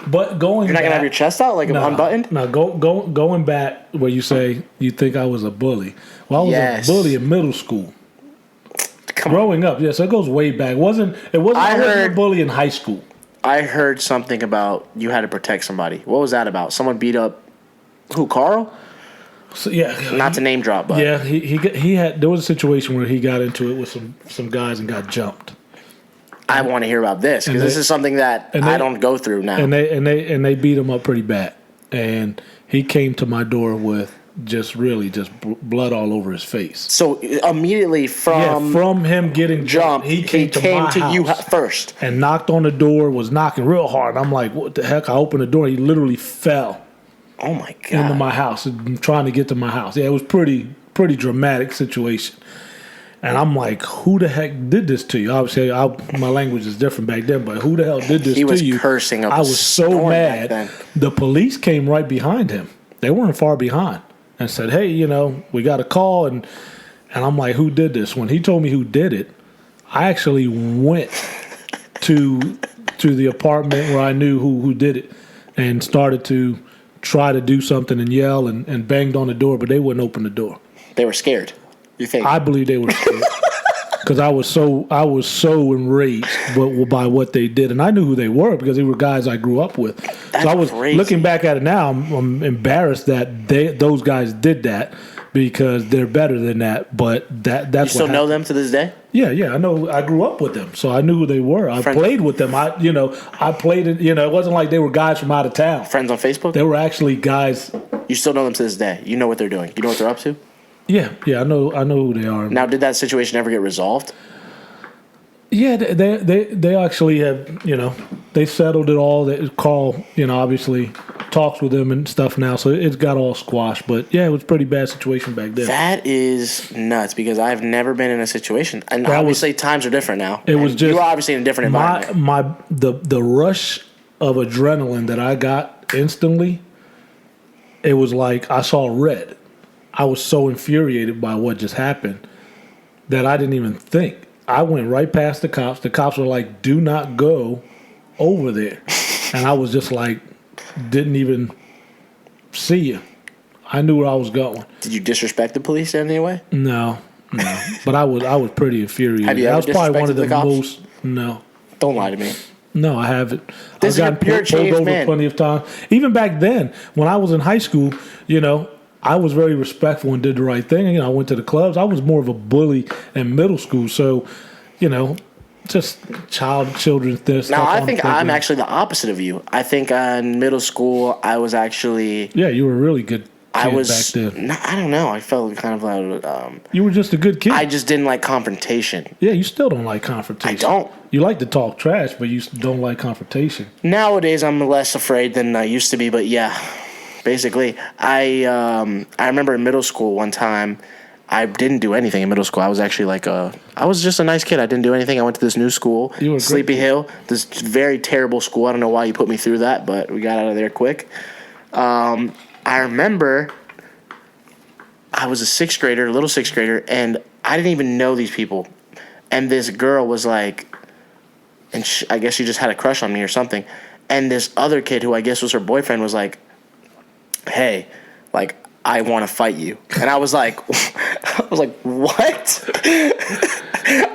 But going You're not gonna have your chest out like unbuttoned? No, going back where you say you think I was a bully. Well, I was a bully in middle school. Growing up, so it goes way back. I wasn't a bully in high school. I heard something about you had to protect somebody. What was that about? Someone beat up who? Carl? So, yeah. Not to name drop, but yeah, he had. There was a situation where he got into it with some guys and got jumped. I want to hear about this because this is something that I don't go through now. And they beat him up pretty bad. And he came to my door with just blood all over his face. So immediately from him getting jumped, he came to my house you first and knocked on the door. Was knocking real hard. I'm like, what the heck? I opened the door. He literally fell. Oh my god! Into my house, trying to get to my house. Yeah, it was pretty dramatic situation. And I'm like, who the heck did this to you? Obviously, my language is different back then, but who the hell did this to you? He was cursing. I was so mad. The police came right behind him. They weren't far behind. And said, hey, we got a call. And I'm like, who did this? When he told me who did it, I actually went to the apartment where I knew who did it and started to try to do something and yell and banged on the door, but they wouldn't open the door. They were scared, you think? I believe they were scared. Because I was so enraged by what they did, and I knew who they were because they were guys I grew up with. That's so I was crazy. Looking back at it now. I'm embarrassed that those guys did that because they're better than that. But that's you still know them to this day. Yeah, I know. I grew up with them, so I knew who they were. I played with them. I played it. It wasn't like they were guys from out of town. Friends on Facebook. They were actually guys. You still know them to this day. You know what they're doing. You know what they're up to. Yeah, I know who they are. Now, did that situation ever get resolved? Yeah, they actually have, they settled it all. Carl, obviously talks with them and stuff now, so it's got all squashed. But yeah, it was a pretty bad situation back then. That is nuts because I've never been in a situation, and obviously times are different now. It was just you were obviously in a different environment. The rush of adrenaline that I got instantly, it was like I saw red. I was so infuriated by what just happened that I didn't even think. I went right past the cops. The cops were like, do not go over there. and I was just like, didn't even see you. I knew where I was going. Did you disrespect the police in any way? No. But I was pretty infuriated. Have you That ever was probably one of disrespected the cops? most. No. Don't lie to me. No, I haven't. This I've is gotten you're a pulled changed over man. plenty of times. Even back then, when I was in high school, I was very respectful and did the right thing. I went to the clubs. I was more of a bully in middle school. So, just children's this. Now, stuff I on think the I'm playground. actually the opposite of you. I think in middle school, I was actually... Yeah, you were a really good kid I was... back then. I don't know. I felt kind of like... You were just a good kid. I just didn't like confrontation. Yeah, you still don't like confrontation. I don't. You like to talk trash, but you don't like confrontation. Nowadays, I'm less afraid than I used to be, but yeah. Basically, I remember in middle school one time, I didn't do anything in middle school. I was actually I was just a nice kid. I didn't do anything. I went to this new school, You were a great Sleepy kid. Hill, this very terrible school. I don't know why you put me through that, but we got out of there quick. I remember I was a little sixth grader, and I didn't even know these people. And this girl was like, and I guess she just had a crush on me or something. And this other kid, who I guess was her boyfriend, was like, hey, I want to fight you. And I was like, what?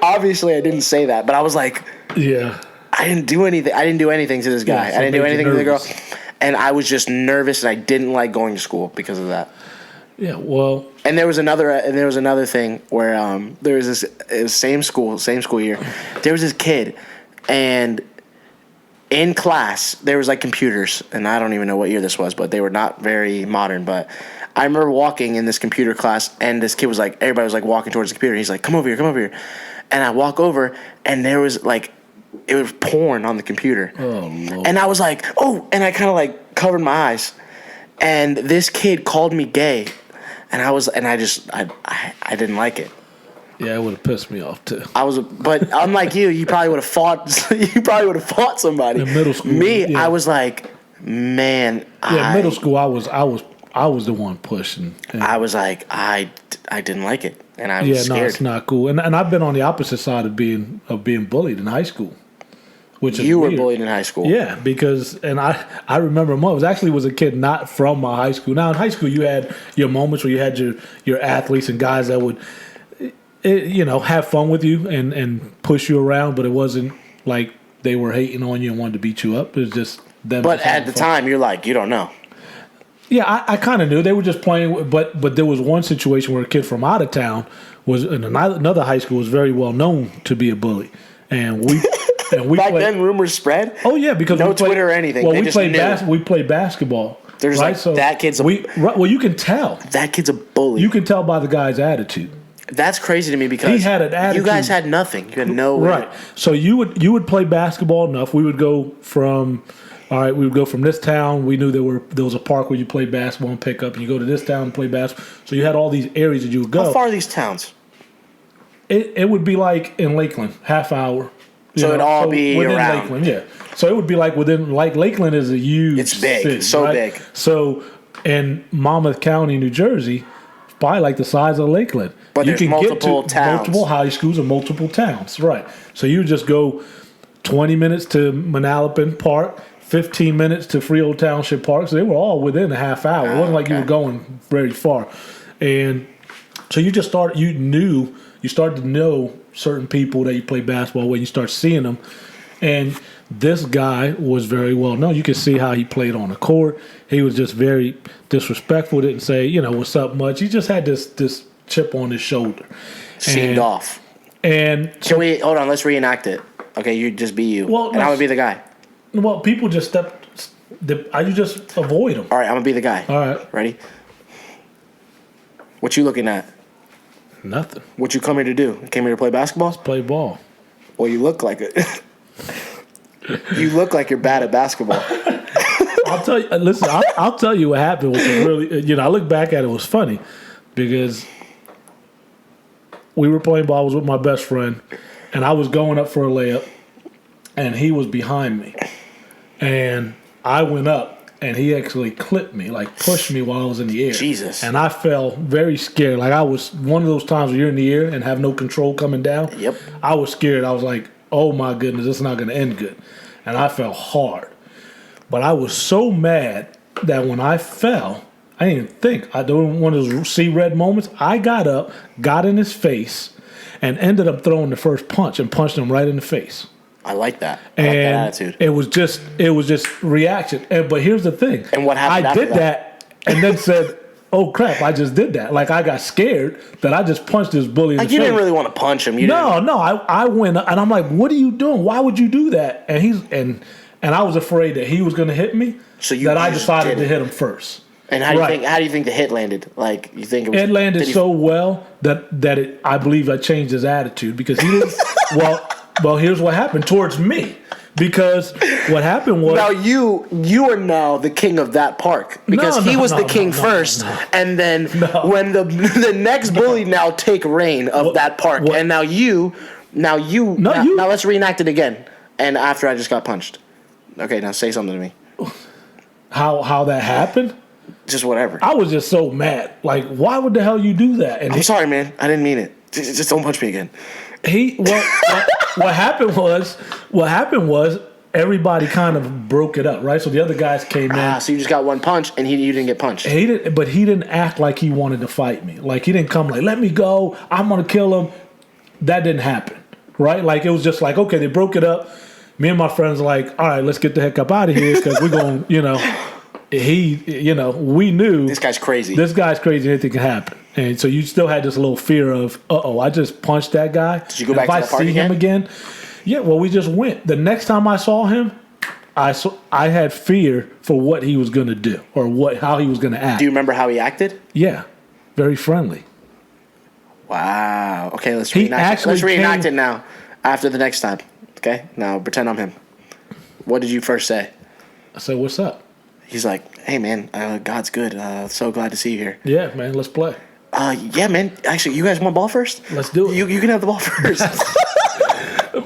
Obviously, I didn't say that, but I was like, Yeah. I didn't do anything. I didn't do anything to this guy. Yeah, so I didn't do it made you anything to the girl. nervous. And I was just nervous, and I didn't like going to school because of that. Yeah, well, And there was another thing where there was this same school year. There was this kid, and in class there was computers, and I don't even know what year this was, but they were not very modern. But I remember walking in this computer class, and this kid was everybody was walking towards the computer. And he's like, come over here, and I walk over, and there was it was porn on the computer. oh Lord. And I was like, oh, and I kind of covered my eyes. And this kid called me gay. And I didn't like it. Yeah, it would have pissed me off too. But unlike you probably would have fought somebody. In middle school, Me, yeah. I was like, man. Yeah, middle school, I was the one pushing. And I was like, I didn't like it. And I was yeah, scared. no, it's not cool. And I've been on the opposite side of being bullied in high school. Which is You were weird. bullied in high school. Yeah, because I remember was a kid not from my high school. Now in high school you had your moments where you had your athletes and guys that would have fun with you and push you around, but it wasn't like they were hating on you and wanted to beat you up. It was just them. But just at having the fun. time, you're like, you don't know. Yeah, I kind of knew they were just playing, but there was one situation where a kid from out of town was in another high school was very well known to be a bully, and we Back played, then, rumors spread. Oh yeah, because No we played, Twitter or anything. Well, They we just played knew. we played basketball. There's right? So that kid's well, you can tell. that kid's a bully. You can tell by the guy's attitude. That's crazy to me because He had an attitude. you guys had nothing. You had no Right. So you would play basketball enough. We would go from this town. We knew there was a park where you played basketball and pick up, and you go to this town and play basketball. So you had all these areas that you would go. How far are these towns? It would be like in Lakeland, half hour. So it'd all be within around. Lakeland, yeah. So it would be Lakeland is a huge. It's big, city, so right? big. So in Monmouth County, New Jersey, it's probably the size of Lakeland. But there's multiple towns. multiple high schools and multiple towns, right? So you would just go 20 minutes to Manalapan Park, 15 minutes to Freehold Township Park. So they were all within a half hour. It wasn't like you okay. were going very far, and so you just started. You started to know certain people that you play basketball with. You start seeing them, and this guy was very well known. You could see how he played on the court. He was just very disrespectful. Didn't say what's up much. He just had this chip on his shoulder. Seemed off. And Can we hold on? Let's reenact it. Okay, you just be you, Well, and I'm gonna be the guy. well, people just you just avoid them. All right, I'm gonna be the guy. All right, Ready? What you looking at? nothing. What you come here to do? You came here to play basketball? Play ball. Well, you look like it. You look like you're bad at basketball. I'll tell you. Listen, I'll tell you what happened. Which was really, I look back at it, it was funny because we were playing ball. I was with my best friend, and I was going up for a layup, and he was behind me, and I went up, and he actually clipped me, pushed me while I was in the air. Jesus. And I fell very scared. I was one of those times where you're in the air and have no control coming down. Yep. I was scared. I was like, oh my goodness, this is not going to end good. And I fell hard. But I was so mad that when I fell, I didn't even think. I don't want to see red moments. I got up, got in his face, and ended up throwing the first punch and punched him right in the face. I like that. I like that attitude. It was just reaction. But here's the thing. And what happened I after did that and then said, "Oh crap! I just did that." Like I got scared that I just punched this bully in the face. You didn't really want to punch him. No. I went and I'm like, "What are you doing? Why would you do that?" And I was afraid that he was going to hit me. So I decided to hit him first. And how do you think the hit landed? Like you think it landed so well that I believe I changed his attitude because he didn't. Well, here's what happened towards me. Because what happened was now you are now the king of that park because he was the king first, and then when the next bully now take reign of that park, and now let's reenact it again. And after I just got punched, okay, now say something to me. How that happened? Just whatever. I was just so mad. Like, why would the hell you do that? And I'm sorry, man. I didn't mean it. Just don't punch me again. What happened was everybody kind of broke it up, right? So the other guys came in. So you just got one punch, and you didn't get punched. He didn't act like he wanted to fight me. Like he didn't come like, "Let me go. I'm gonna kill him." That didn't happen, right? Like it was just like, okay, they broke it up. Me and my friends were like, "All right, let's get the heck up out of here because we're going." We knew this guy's crazy. Anything can happen. And so you still had this little fear of, I just punched that guy. Did you go back to the park again? If I see him again, yeah. Well, we just went. The next time I saw him, I had fear for what he was going to do or how he was going to act. Do you remember how he acted? Yeah, very friendly. Wow. Okay, let's reenact it now. After the next time. Okay, now pretend I'm him. What did you first say? I said, "What's up?" He's like, "Hey man, God's good. So glad to see you here." Yeah, man, let's play. Yeah, man. Actually, you guys want ball first? Let's do it. You can have the ball first.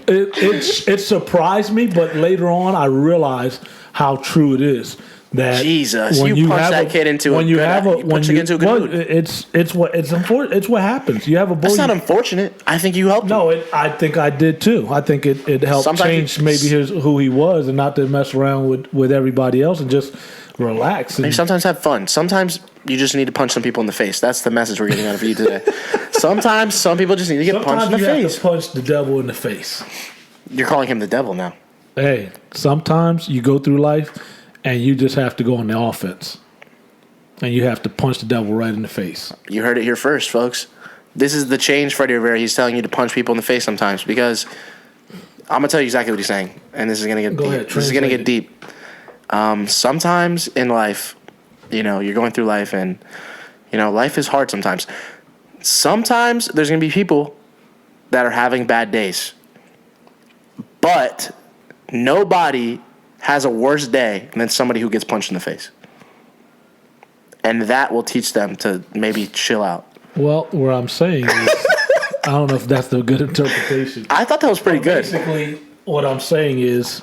It surprised me, but later on I realized how true it is. That Jesus, you punch that kid into a good mood. It's what happens. You have a bully. That's not unfortunate. I think you helped him. No, I think I did too. I think it helped change who he was and not to mess around with everybody else and just relax. Maybe sometimes have fun. Sometimes you just need to punch some people in the face. That's the message we're getting out of you today. Sometimes some people just need to get punched in the face. Sometimes you have to punch the devil in the face. You're calling him the devil now. Hey, sometimes you go through life and you just have to go on the offense. And you have to punch the devil right in the face. You heard it here first, folks. This is the change, Freddie Rivera. He's telling you to punch people in the face sometimes because I'm going to tell you exactly what he's saying. And this is going to get deep. This is going to get deep. Sometimes in life, you're going through life and, life is hard sometimes. Sometimes there's going to be people that are having bad days. But nobody has a worse day than somebody who gets punched in the face. And that will teach them to maybe chill out. Well, what I'm saying is, I don't know if that's the good interpretation. I thought that was pretty good. Basically, what I'm saying is,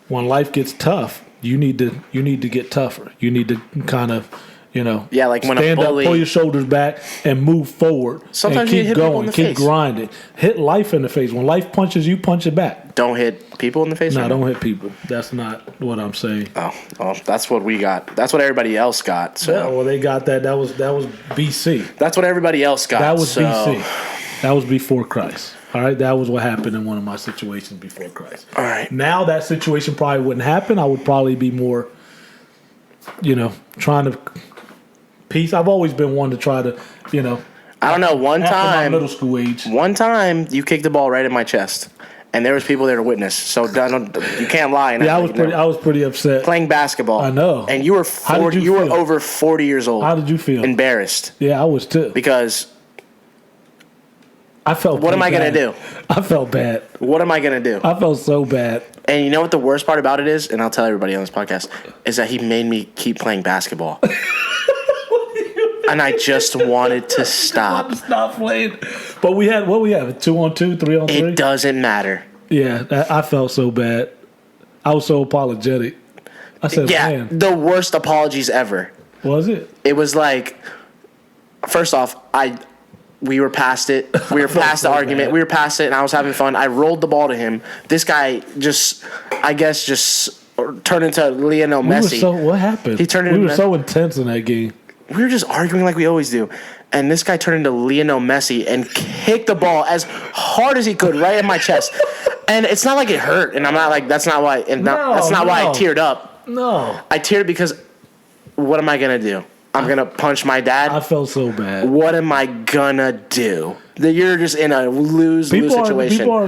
when life gets tough, you need to get tougher. You need to kind of, like when stand a bully, up, pull your shoulders back, and move forward. Sometimes and keep you hit going, people in the keep face. grinding. Hit life in the face. When life punches you, punch it back. Don't hit people in the face. No, don't hit people. That's not what I'm saying. Oh, well, that's what we got. That's what everybody else got. So. Yeah, well, they got that. That was BC. That's what everybody else got. That was BC. That was before Christ. All right, that was what happened in one of my situations before Christ. All right. Now that situation probably wouldn't happen. I would probably be more, trying to peace. I've always been one to try to, I don't know. One time, my middle school age. One time, you kicked the ball right in my chest, and there was people there to witness. So you can't lie. Yeah, I was pretty upset playing basketball. I know. And you were 40. You were over 40 years old. How did you feel? Embarrassed. Yeah, I was too. Because I felt. What am I gonna do? I felt bad. What am I gonna do? I felt so bad. And you know what the worst part about it is, and I'll tell everybody on this podcast, is that he made me keep playing basketball. And I just wanted to stop. I wanted to stop playing. But we had 2-on-2, 3-on-3. It doesn't matter. Yeah, I felt so bad. I was so apologetic. I said, man. The worst apologies ever. Was it? It was like, first off, we were past it. We were past the argument. Bad. We were past it, and I was having fun. I rolled the ball to him. This guy just turned into Lionel Messi. What happened? He turned we into were so intense in that game. We were just arguing like we always do. And this guy turned into Lionel Messi and kicked the ball as hard as he could right in my chest. And it's not like it hurt. And I'm not like, that's not why. And that's not why I teared up. No. I teared because what am I going to do? I'm going to punch my dad? I felt so bad. What am I going to do? That you're just in a lose-lose situation. People are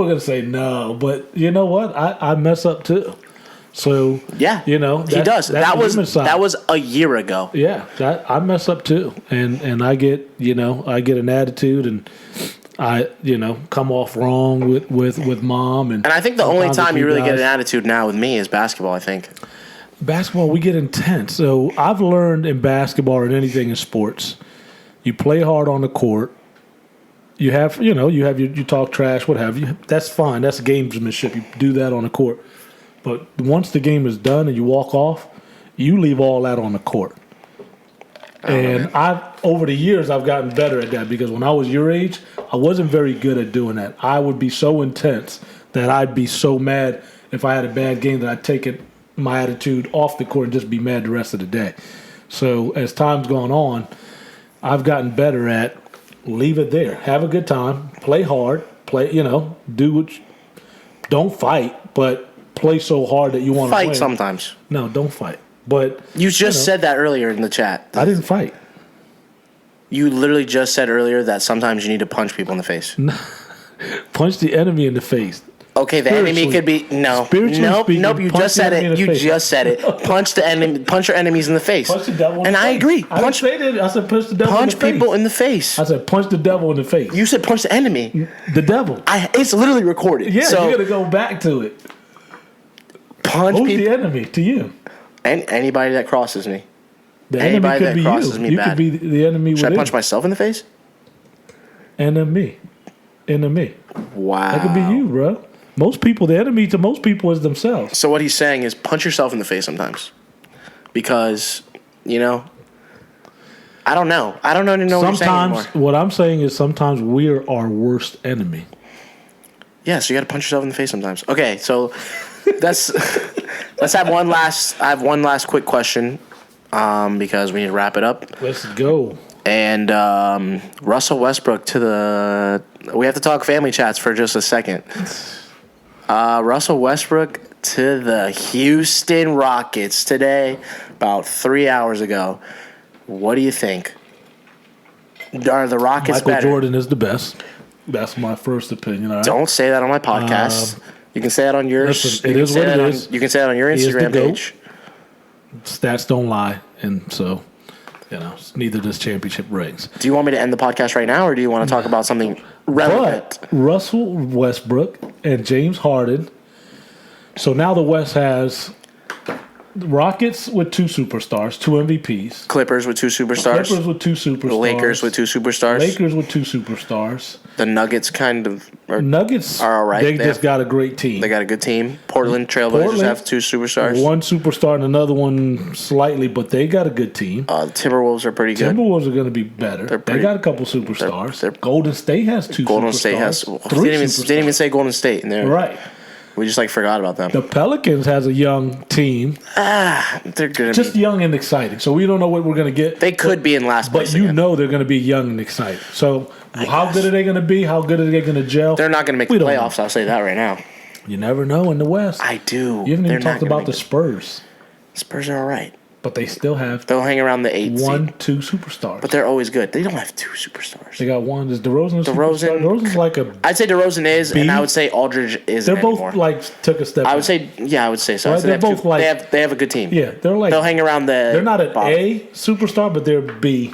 gonna say no, but you know what? I mess up too. So yeah, he does. That was a year ago. Yeah, I mess up too, and I get an attitude, and I come off wrong with mom, and I think the only time you really get an attitude now with me is basketball. I think basketball we get intense. So I've learned in basketball or anything in sports, you play hard on the court. You talk trash, what have you. That's fine. That's gamesmanship. You do that on the court. But once the game is done and you walk off, you leave all that on the court. And over the years, I've gotten better at that because when I was your age, I wasn't very good at doing that. I would be so intense that I'd be so mad if I had a bad game that I'd take my attitude off the court and just be mad the rest of the day. So as time's gone on, I've gotten better at leave it there. Have a good time. Play hard. Do what don't fight, but play so hard that you want to win. Fight sometimes. No, don't fight. But you just said that earlier in the chat. I didn't fight. You literally just said earlier that sometimes you need to punch people in the face. Punch the enemy in the face. Okay, the enemy could be nope. You just said it. You just said it. Punch the enemy. Punch your enemies in the face. Punch the devil. And I agree. I didn't say that. I said punch the devil. Punch people in the face. I said punch the devil in the face. You said punch the enemy. The devil. It's literally recorded. Yeah, so you got to go back to it. Punch Who's people. the enemy to you? And anybody that crosses me. The enemy could be you. You could be the enemy. Should I punch myself in the face? Enemy. Wow. That could be you, bro. The enemy to most people is themselves. So what he's saying is punch yourself in the face sometimes. Because, I don't know. I don't know what you're saying anymore. What I'm saying is sometimes we're our worst enemy. Yeah, so you got to punch yourself in the face sometimes. Okay, so let's have one last quick question because we need to wrap it up. Let's go. And Russell Westbrook we have to talk family chats for just a second. Russell Westbrook to the Houston Rockets today, about 3 hours ago. What do you think? Are the Rockets Michael better? Jordan is the best. That's my first opinion. All right? Don't say that on my podcast. You can say it on yours. Listen, it is what it is. You can say it on your Instagram page. Stats don't lie, and so neither does championship rings. Do you want me to end the podcast right now, or do you want to talk about something relevant? But Russell Westbrook and James Harden. So now the West has Rockets with 2 superstars, 2 MVPs. Clippers with 2 superstars. The Lakers with 2 superstars. The Nuggets are all right. They just got a great team. They got a good team. Portland Trailblazers have 2 superstars. 1 superstar and another one slightly, but they got a good team. The Timberwolves are pretty good. Timberwolves are going to be better. They got a couple superstars. Golden State has 2 Golden superstars. State has 3 didn't even say Golden State in there. Right. We just forgot about them. The Pelicans has a young team. They're gonna just young and exciting. So we don't know what we're gonna get. They could be in last place. But they're gonna be young and exciting. So how good are they gonna be? How good are they gonna gel? They're not gonna make the playoffs. I'll say that right now. You never know in the West. I do. You haven't even talked about the Spurs. Spurs are all right. But they still have. They'll hang around the 8 1, 2 superstars. But they're always good. They don't have 2 superstars. They got 1. Is DeRozan a superstar? DeRozan's like a. I'd say DeRozan is, and I would say Aldridge is. They're both anymore. Took a step. I would say, I would say so. Right? They're both they have a good team. Yeah, they'll hang around the. They're not an bottom. A superstar, but they're B.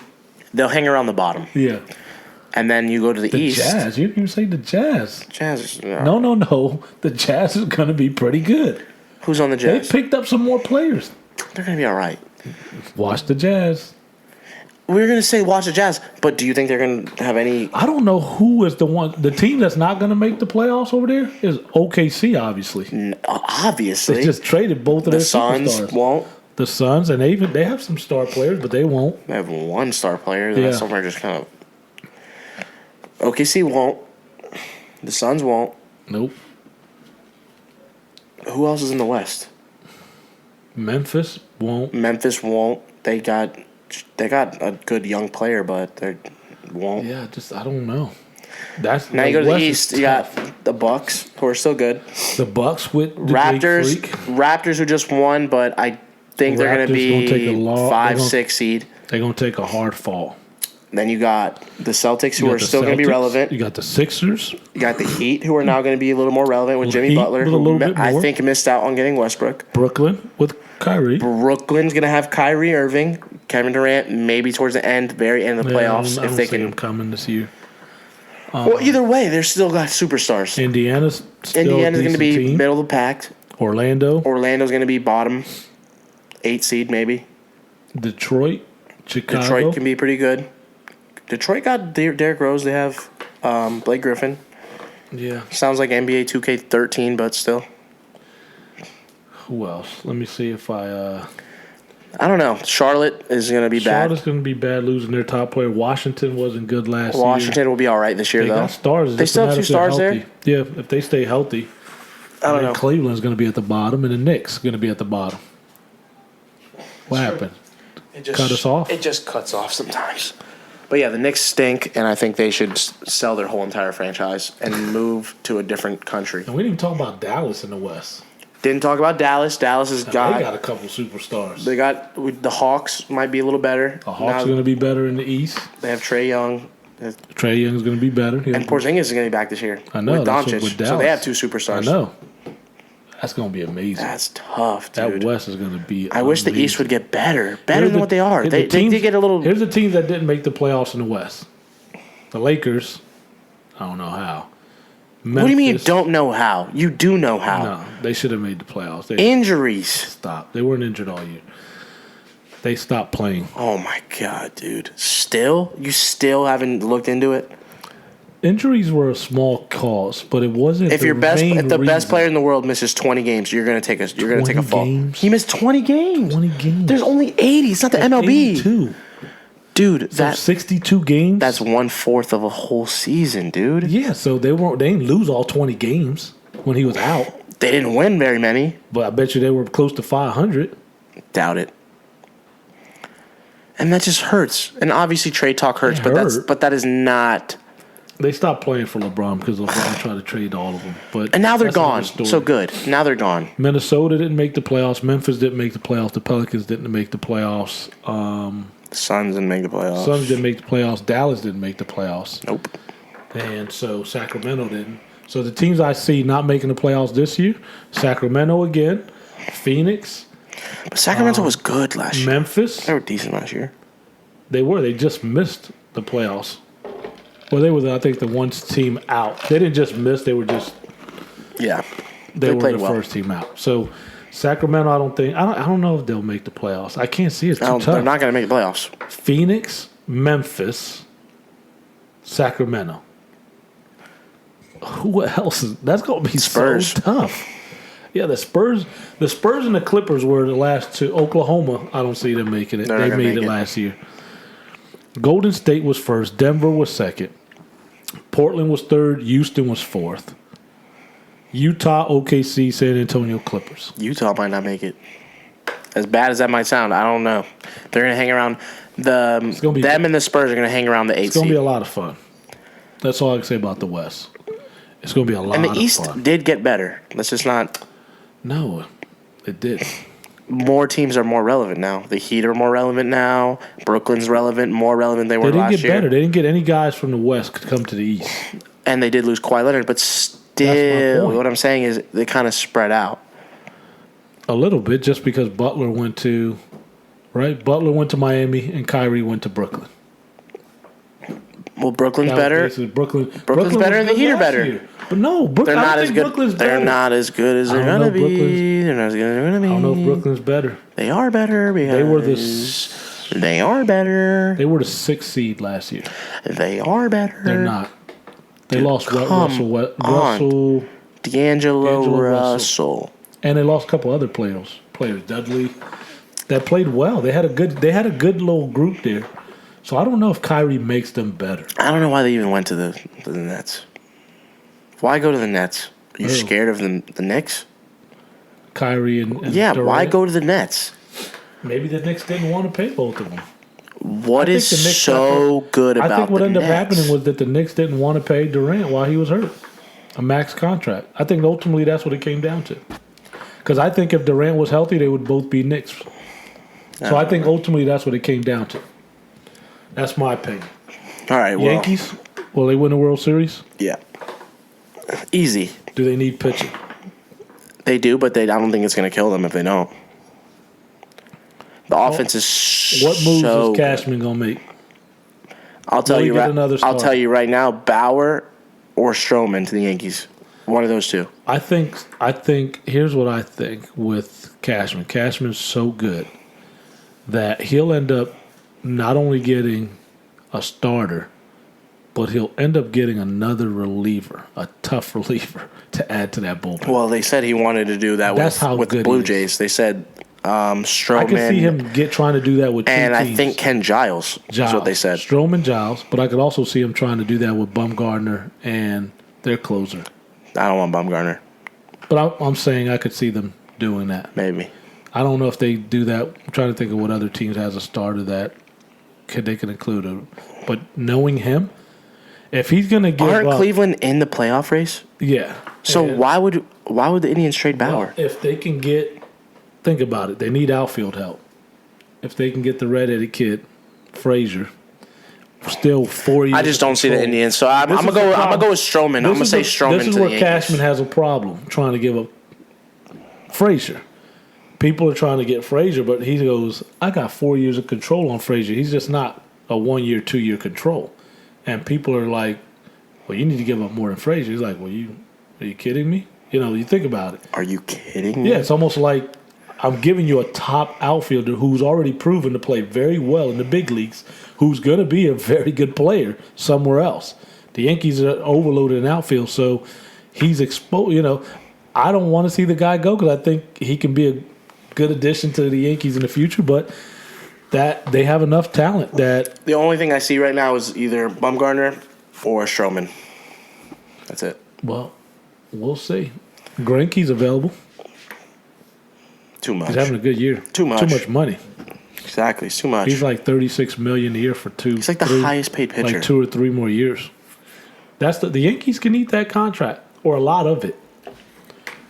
They'll hang around the bottom. Yeah. And then you go to the East. Jazz. You didn't even say the Jazz. Jazz. No. The Jazz is going to be pretty good. Who's on the Jazz? They picked up some more players. They're going to be all right. Watch the Jazz. We're going to say watch the Jazz, but do you think they're going to have any... I don't know who is the one... The team that's not going to make the playoffs over there is OKC, obviously. Obviously. They just traded both of their superstars. The Suns won't. The Suns, and they have some star players, but they won't. They have 1 star player. The rest of them are just kind of... OKC won't. The Suns won't. Nope. Who else is in the West? Memphis won't. Memphis won't. They got a good young player, but they won't. Yeah, I don't know. That's Now you go to the West East. is You tough. got the Bucks, who are still good. The Bucks with the Raptors. Greek Freak. Raptors, who just won, but I think they're going to Raptors gonna take a be lot- 5-6 seed. They're gonna take a hard fall. Then you got the Celtics, You who got are the still going to be Celtics, relevant. You got the Sixers. You got the Heat, who are now going to be a little more relevant with Well, Jimmy Heat Butler, with a little who bit I more. think missed out on getting Westbrook. Brooklyn with Kyrie. Brooklyn's going to have Kyrie Irving, Kevin Durant, maybe towards the end, very end of the playoffs, I don't if they see them can. coming this year. Well, either way, they're still got superstars. Indiana's still Indiana's going to be team. middle of the pack. Orlando, Orlando's going to be bottom, 8 seed maybe. Detroit, Chicago. Detroit can be pretty good. Detroit got Derrick Rose. They have Blake Griffin. Yeah. Sounds like NBA 2K13, but still. Who else? Let me see if I. I don't know. Charlotte is going to be Charlotte's bad. going to be bad losing their top player. Washington wasn't good last year. Washington will be all right this year, They though. got stars. They It's still have just 2 a matter stars if they're there? healthy. Yeah, if they stay healthy. I don't know. Cleveland's going to be at the bottom, and the Knicks going to be at the bottom. What happened? It just, Cut us off? It just cuts off sometimes. But yeah, the Knicks stink, and I think they should sell their whole entire franchise and move to a different country. And we didn't even talk about Dallas in the West. Didn't talk about Dallas. Dallas has They got. got a couple superstars. They got the Hawks might be a little better. The Hawks Now are going to be better in the East. They have Trae Young, Trey Young's going to be better. and Porzingis is going to be back this year. I know, with that's what- Doncic. with So Dallas. they have 2 I superstars. know. That's going to be amazing. That's tough, That dude. West is going to be I wish the amazing. East would get better Here's than the- what they are. here's They the teams- did get a little. Here's the teams that didn't make the playoffs in the West. The Lakers, I don't know how. What do you mean you Memphis, don't know how? You do know how. No, they should have made the playoffs. They Injuries. stopped. They weren't injured all year. They stopped playing. Oh my god, dude. Still? You still haven't looked into it? Injuries were a small cause, but it wasn't. If the your best main if the best reason. player in the world misses 20 games, you're going to take a 20 fall. games? He missed 20 games. 20 games. There's only 80. It's not the MLB. 82. Dude, So 62 games. that's 1/4 of a whole season, dude. yeah. So they didn't lose all 20 games when he was out, They didn't win very many. but I bet you they were close to 500. Doubt it. And that just hurts. And obviously trade talk hurts, It but hurt. that is not. They stopped playing for LeBron because LeBron tried to trade all of them. But And now they're that's another gone. story. So good. Now they're gone. Minnesota didn't make the playoffs. Memphis didn't make the playoffs. The Pelicans didn't make the playoffs. The Suns didn't make the playoffs. Suns didn't make the playoffs. Dallas didn't make the playoffs. Nope. And so Sacramento didn't. So the teams I see not making the playoffs this year, Sacramento again, Phoenix, But Sacramento was good last year. Memphis. They were decent last year. They were. They just missed the playoffs. Well, they were, I think, the one team out. They didn't just miss. They were just Yeah. they were played the well. first team out. So Sacramento, I don't know if they'll make the playoffs. I can't see it. It's too They're tough. not going to make the playoffs. Phoenix, Memphis, Sacramento. Who else is that's going to be Spurs. so tough? Yeah, the Spurs and the Clippers were the last two. Oklahoma, I don't see them making it. They're not They gonna made make it it. last year. Golden State was first. Denver was second. Portland was third. Houston was fourth. Utah, OKC, San Antonio Clippers. Utah might not make it. As bad as that might sound, I don't know. They're going to hang around. gonna be- Them and the Spurs are going to hang around the 8th It's going to seed. be a lot of fun. That's all I can say about the West. It's going to be a lot And the of East fun. did get better. Let's just not. No, it did. More teams are more relevant now. The Heat are more relevant now. Brooklyn's relevant, more relevant than they They were didn't last get year. better. They didn't get any guys from the West to come to the East. And they did lose Kawhi Leonard, but That's my still, point. what I'm saying is they kind of spread out. A little bit, just because Butler went to, right? Butler went to Miami and Kyrie went to Brooklyn. Well, Brooklyn's That was better. basically Brooklyn Brooklyn's was better and the good Heat are last better. year. But no, Brooklyn, They're I not don't as think good. Brooklyn's They're better. not as good as they're I don't gonna know, be. Brooklyn's- They're not as good as they're gonna be. I don't know if Brooklyn's better. They are better because They were They are better. They were the 6th seed last year. They are better. They're not. They lost come on. Russell, D'Angelo D'Angelo Russell. and they lost a couple other players. Dudley, that played well. They had a good little group there. So I don't know if Kyrie makes them better. I don't know why they even went to the Nets. Why go to the Nets? Are you Oh. scared of the Knicks? Kyrie and Yeah, Durant. why go to the Nets? Maybe the Knicks didn't want to pay both of them. What is so good about the I think what ended up Nets? happening was that the Knicks didn't want to pay Durant while he was hurt. A max contract. I think ultimately that's what it came down to. Because I think if Durant was healthy, they would both be Knicks. So I think ultimately that's what it came down to. That's my opinion. All right, well. Yankees, will they win the World Series? Yeah. Easy. Do they need pitching? They do, but I don't think it's going to kill them if they don't. The offense is What moves so is Cashman going to make? I'll tell Will you he get right. another I'll start? tell you right now, Bauer or Stroman to the Yankees. One of those two. I think here's what I think with Cashman. Cashman's so good that he'll end up not only getting a starter, but he'll end up getting another reliever, a tough reliever, to add to that bullpen. Well, they said he wanted to do that That's how with the good Blue he is. Jays. They said Stroman. I can see him trying to do that with two and teams. I think Ken Giles is what they said. Stroman, Giles, but I could also see him trying to do that with Bumgarner and their closer. I don't want Bumgarner. But I'm saying I could see them doing that. Maybe. I don't know if they do that. I'm trying to think of what other teams has a starter that they could include. But knowing him, if he's going to give Aren't up, Cleveland in the playoff race? yeah. So And, why would the Indians trade Bauer? if they can think about it, they need outfield help. If they can get the red-headed kid, Frazier, still 4 years. I just don't see the control. Indians. So I'm This gonna is the go. I'm problem. gonna go with Stroman. I'm gonna say Stroman This is to the where Yankees. Cashman has a problem trying to give up Frazier. People are trying to get Frazier, but he goes, I got 4 years of control on Frazier. He's just not a 1 year, 2 year control. And people are like, well, you need to give up more than Frazier. He's like, well, are you kidding me? You know, you think about it. Are you kidding me? Yeah, it's almost like I'm giving you a top outfielder who's already proven to play very well in the big leagues, who's going to be a very good player somewhere else. The Yankees are overloaded in outfield, so he's exposed. You know, I don't want to see the guy go because I think he can be a good addition to the Yankees in the future, but that they have enough talent that The only thing I see right now is either Bumgarner or Stroman. That's it. well, we'll see. Greinke's available. Too much. He's having a good year. Too much. Too much money. Exactly. It's too much. He's like $36 million a year for two. He's like the highest paid pitcher. Like 2 or 3 more years. That's the Yankees can eat that contract or a lot of it,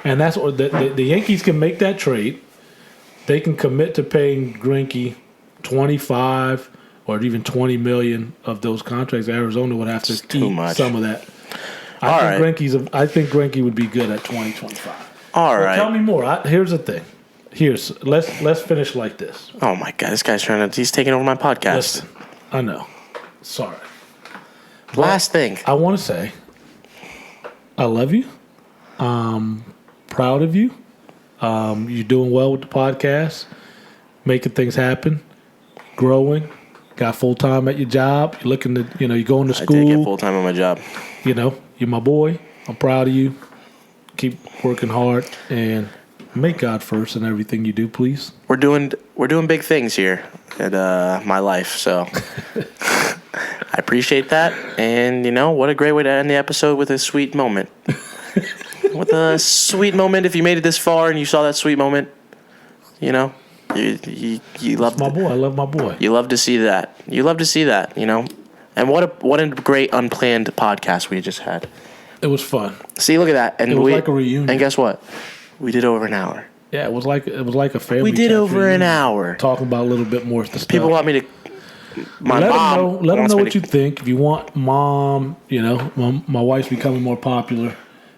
and that's what the Yankees can make that trade. They can commit to paying Greinke $25 or even $20 million of those contracts. Arizona would have to It's too eat much. some of that. All I think Greinke would be good at 2025. All But right. tell me more. Here's the thing. Let's finish like this. Oh my God, this guy's he's taking over my podcast. Listen, I know. Sorry. Last thing. I want to say, I love you. Proud of you. You're doing well with the podcast, making things happen, growing. Got full time at your job. You're looking to, you're going to I did get school. full time on my job. You're my boy. I'm proud of you. Keep working hard and make God first in everything you do, please. We're doing big things here at my life, so I appreciate that. And what a great way to end the episode with a sweet moment. With a sweet moment. If you made it this far and you saw that sweet moment, you love My boy. I love my boy. You love to see that. And what a great unplanned podcast we just had. It was fun. See, look at that. And It was like a reunion. And guess what? We did over an hour. Yeah, it was like a family. We did chat over reunion. an hour. Talking about a little bit more stuff. People want me to. My let mom them know wants me what you think. If you want Mom, my wife's becoming more popular.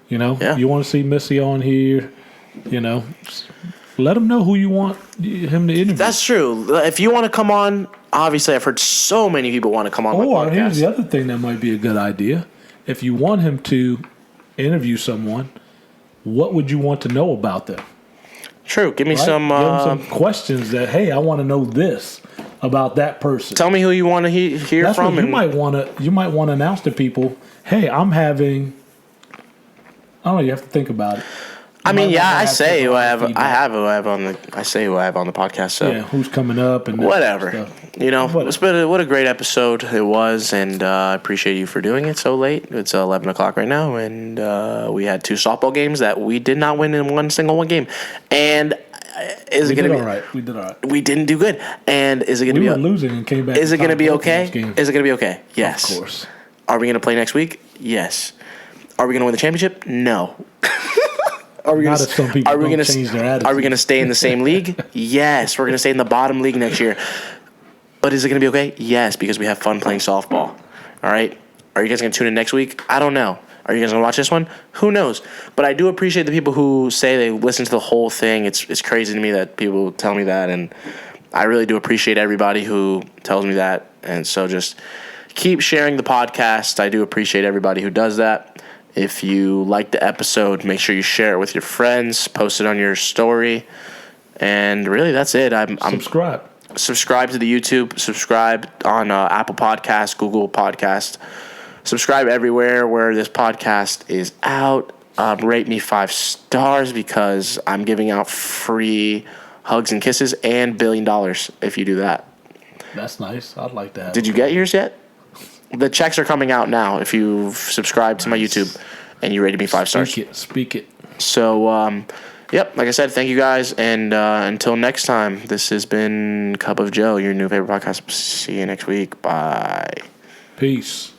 Yeah. You want to see Missy on here. Let them know who you want him to interview. That's true. If you want to come on, obviously I've heard so many people want to come on my Or podcast. here's the other thing that might be a good idea. If you want him to interview someone, what would you want to know about them? True. Give me Right? some. Give him some questions that, hey, I want to know this about that person. Tell me who you want to hear That's from. what you might want to announce to people. Hey, I'm having. I don't know. You have to think about it. I mean, might yeah, wanna I have say some who I have. feedback. I have who I have on the. I say who I have on the podcast. So Yeah, who's coming up and that whatever. stuff. You know, Whatever. it's been what a great episode it was, and I appreciate you for doing it so late. It's 11 o'clock right now, and we had 2 softball games that we did not win in one game. And is it We going did to all be? right. We did all right. We didn't do good. And is it going to We be? were losing and came back. Is it going to tied be both of okay? those games. Is it going to be okay? Yes. Of course. Are we going to play next week? Yes. Are we going to win the championship? No. Are we Not if some people don't change their attitude. Are we going to stay in the same league? Yes. We're going to stay in the bottom league next year. But is it going to be okay? Yes, because we have fun playing softball. All right? Are you guys going to tune in next week? I don't know. Are you guys going to watch this one? Who knows? But I do appreciate the people who say they listen to the whole thing. It's crazy to me that people tell me that, and I really do appreciate everybody who tells me that. And so just keep sharing the podcast. I do appreciate everybody who does that. If you like the episode, make sure you share it with your friends, post it on your story, and really that's it. I'm subscribe to the YouTube, subscribe on Apple Podcasts, Google Podcast, subscribe everywhere where this podcast is out. Rate me 5 stars because I'm giving out free hugs and kisses and $1 billion if you do that. That's nice. I'd like that. Did you get yours yet? The checks are coming out now if you've subscribed to my YouTube and you rated me 5 stars. Speak it. So, yep, like I said, thank you guys. And until next time, this has been Cup of Joe, your new favorite podcast. See you next week. Bye. Peace.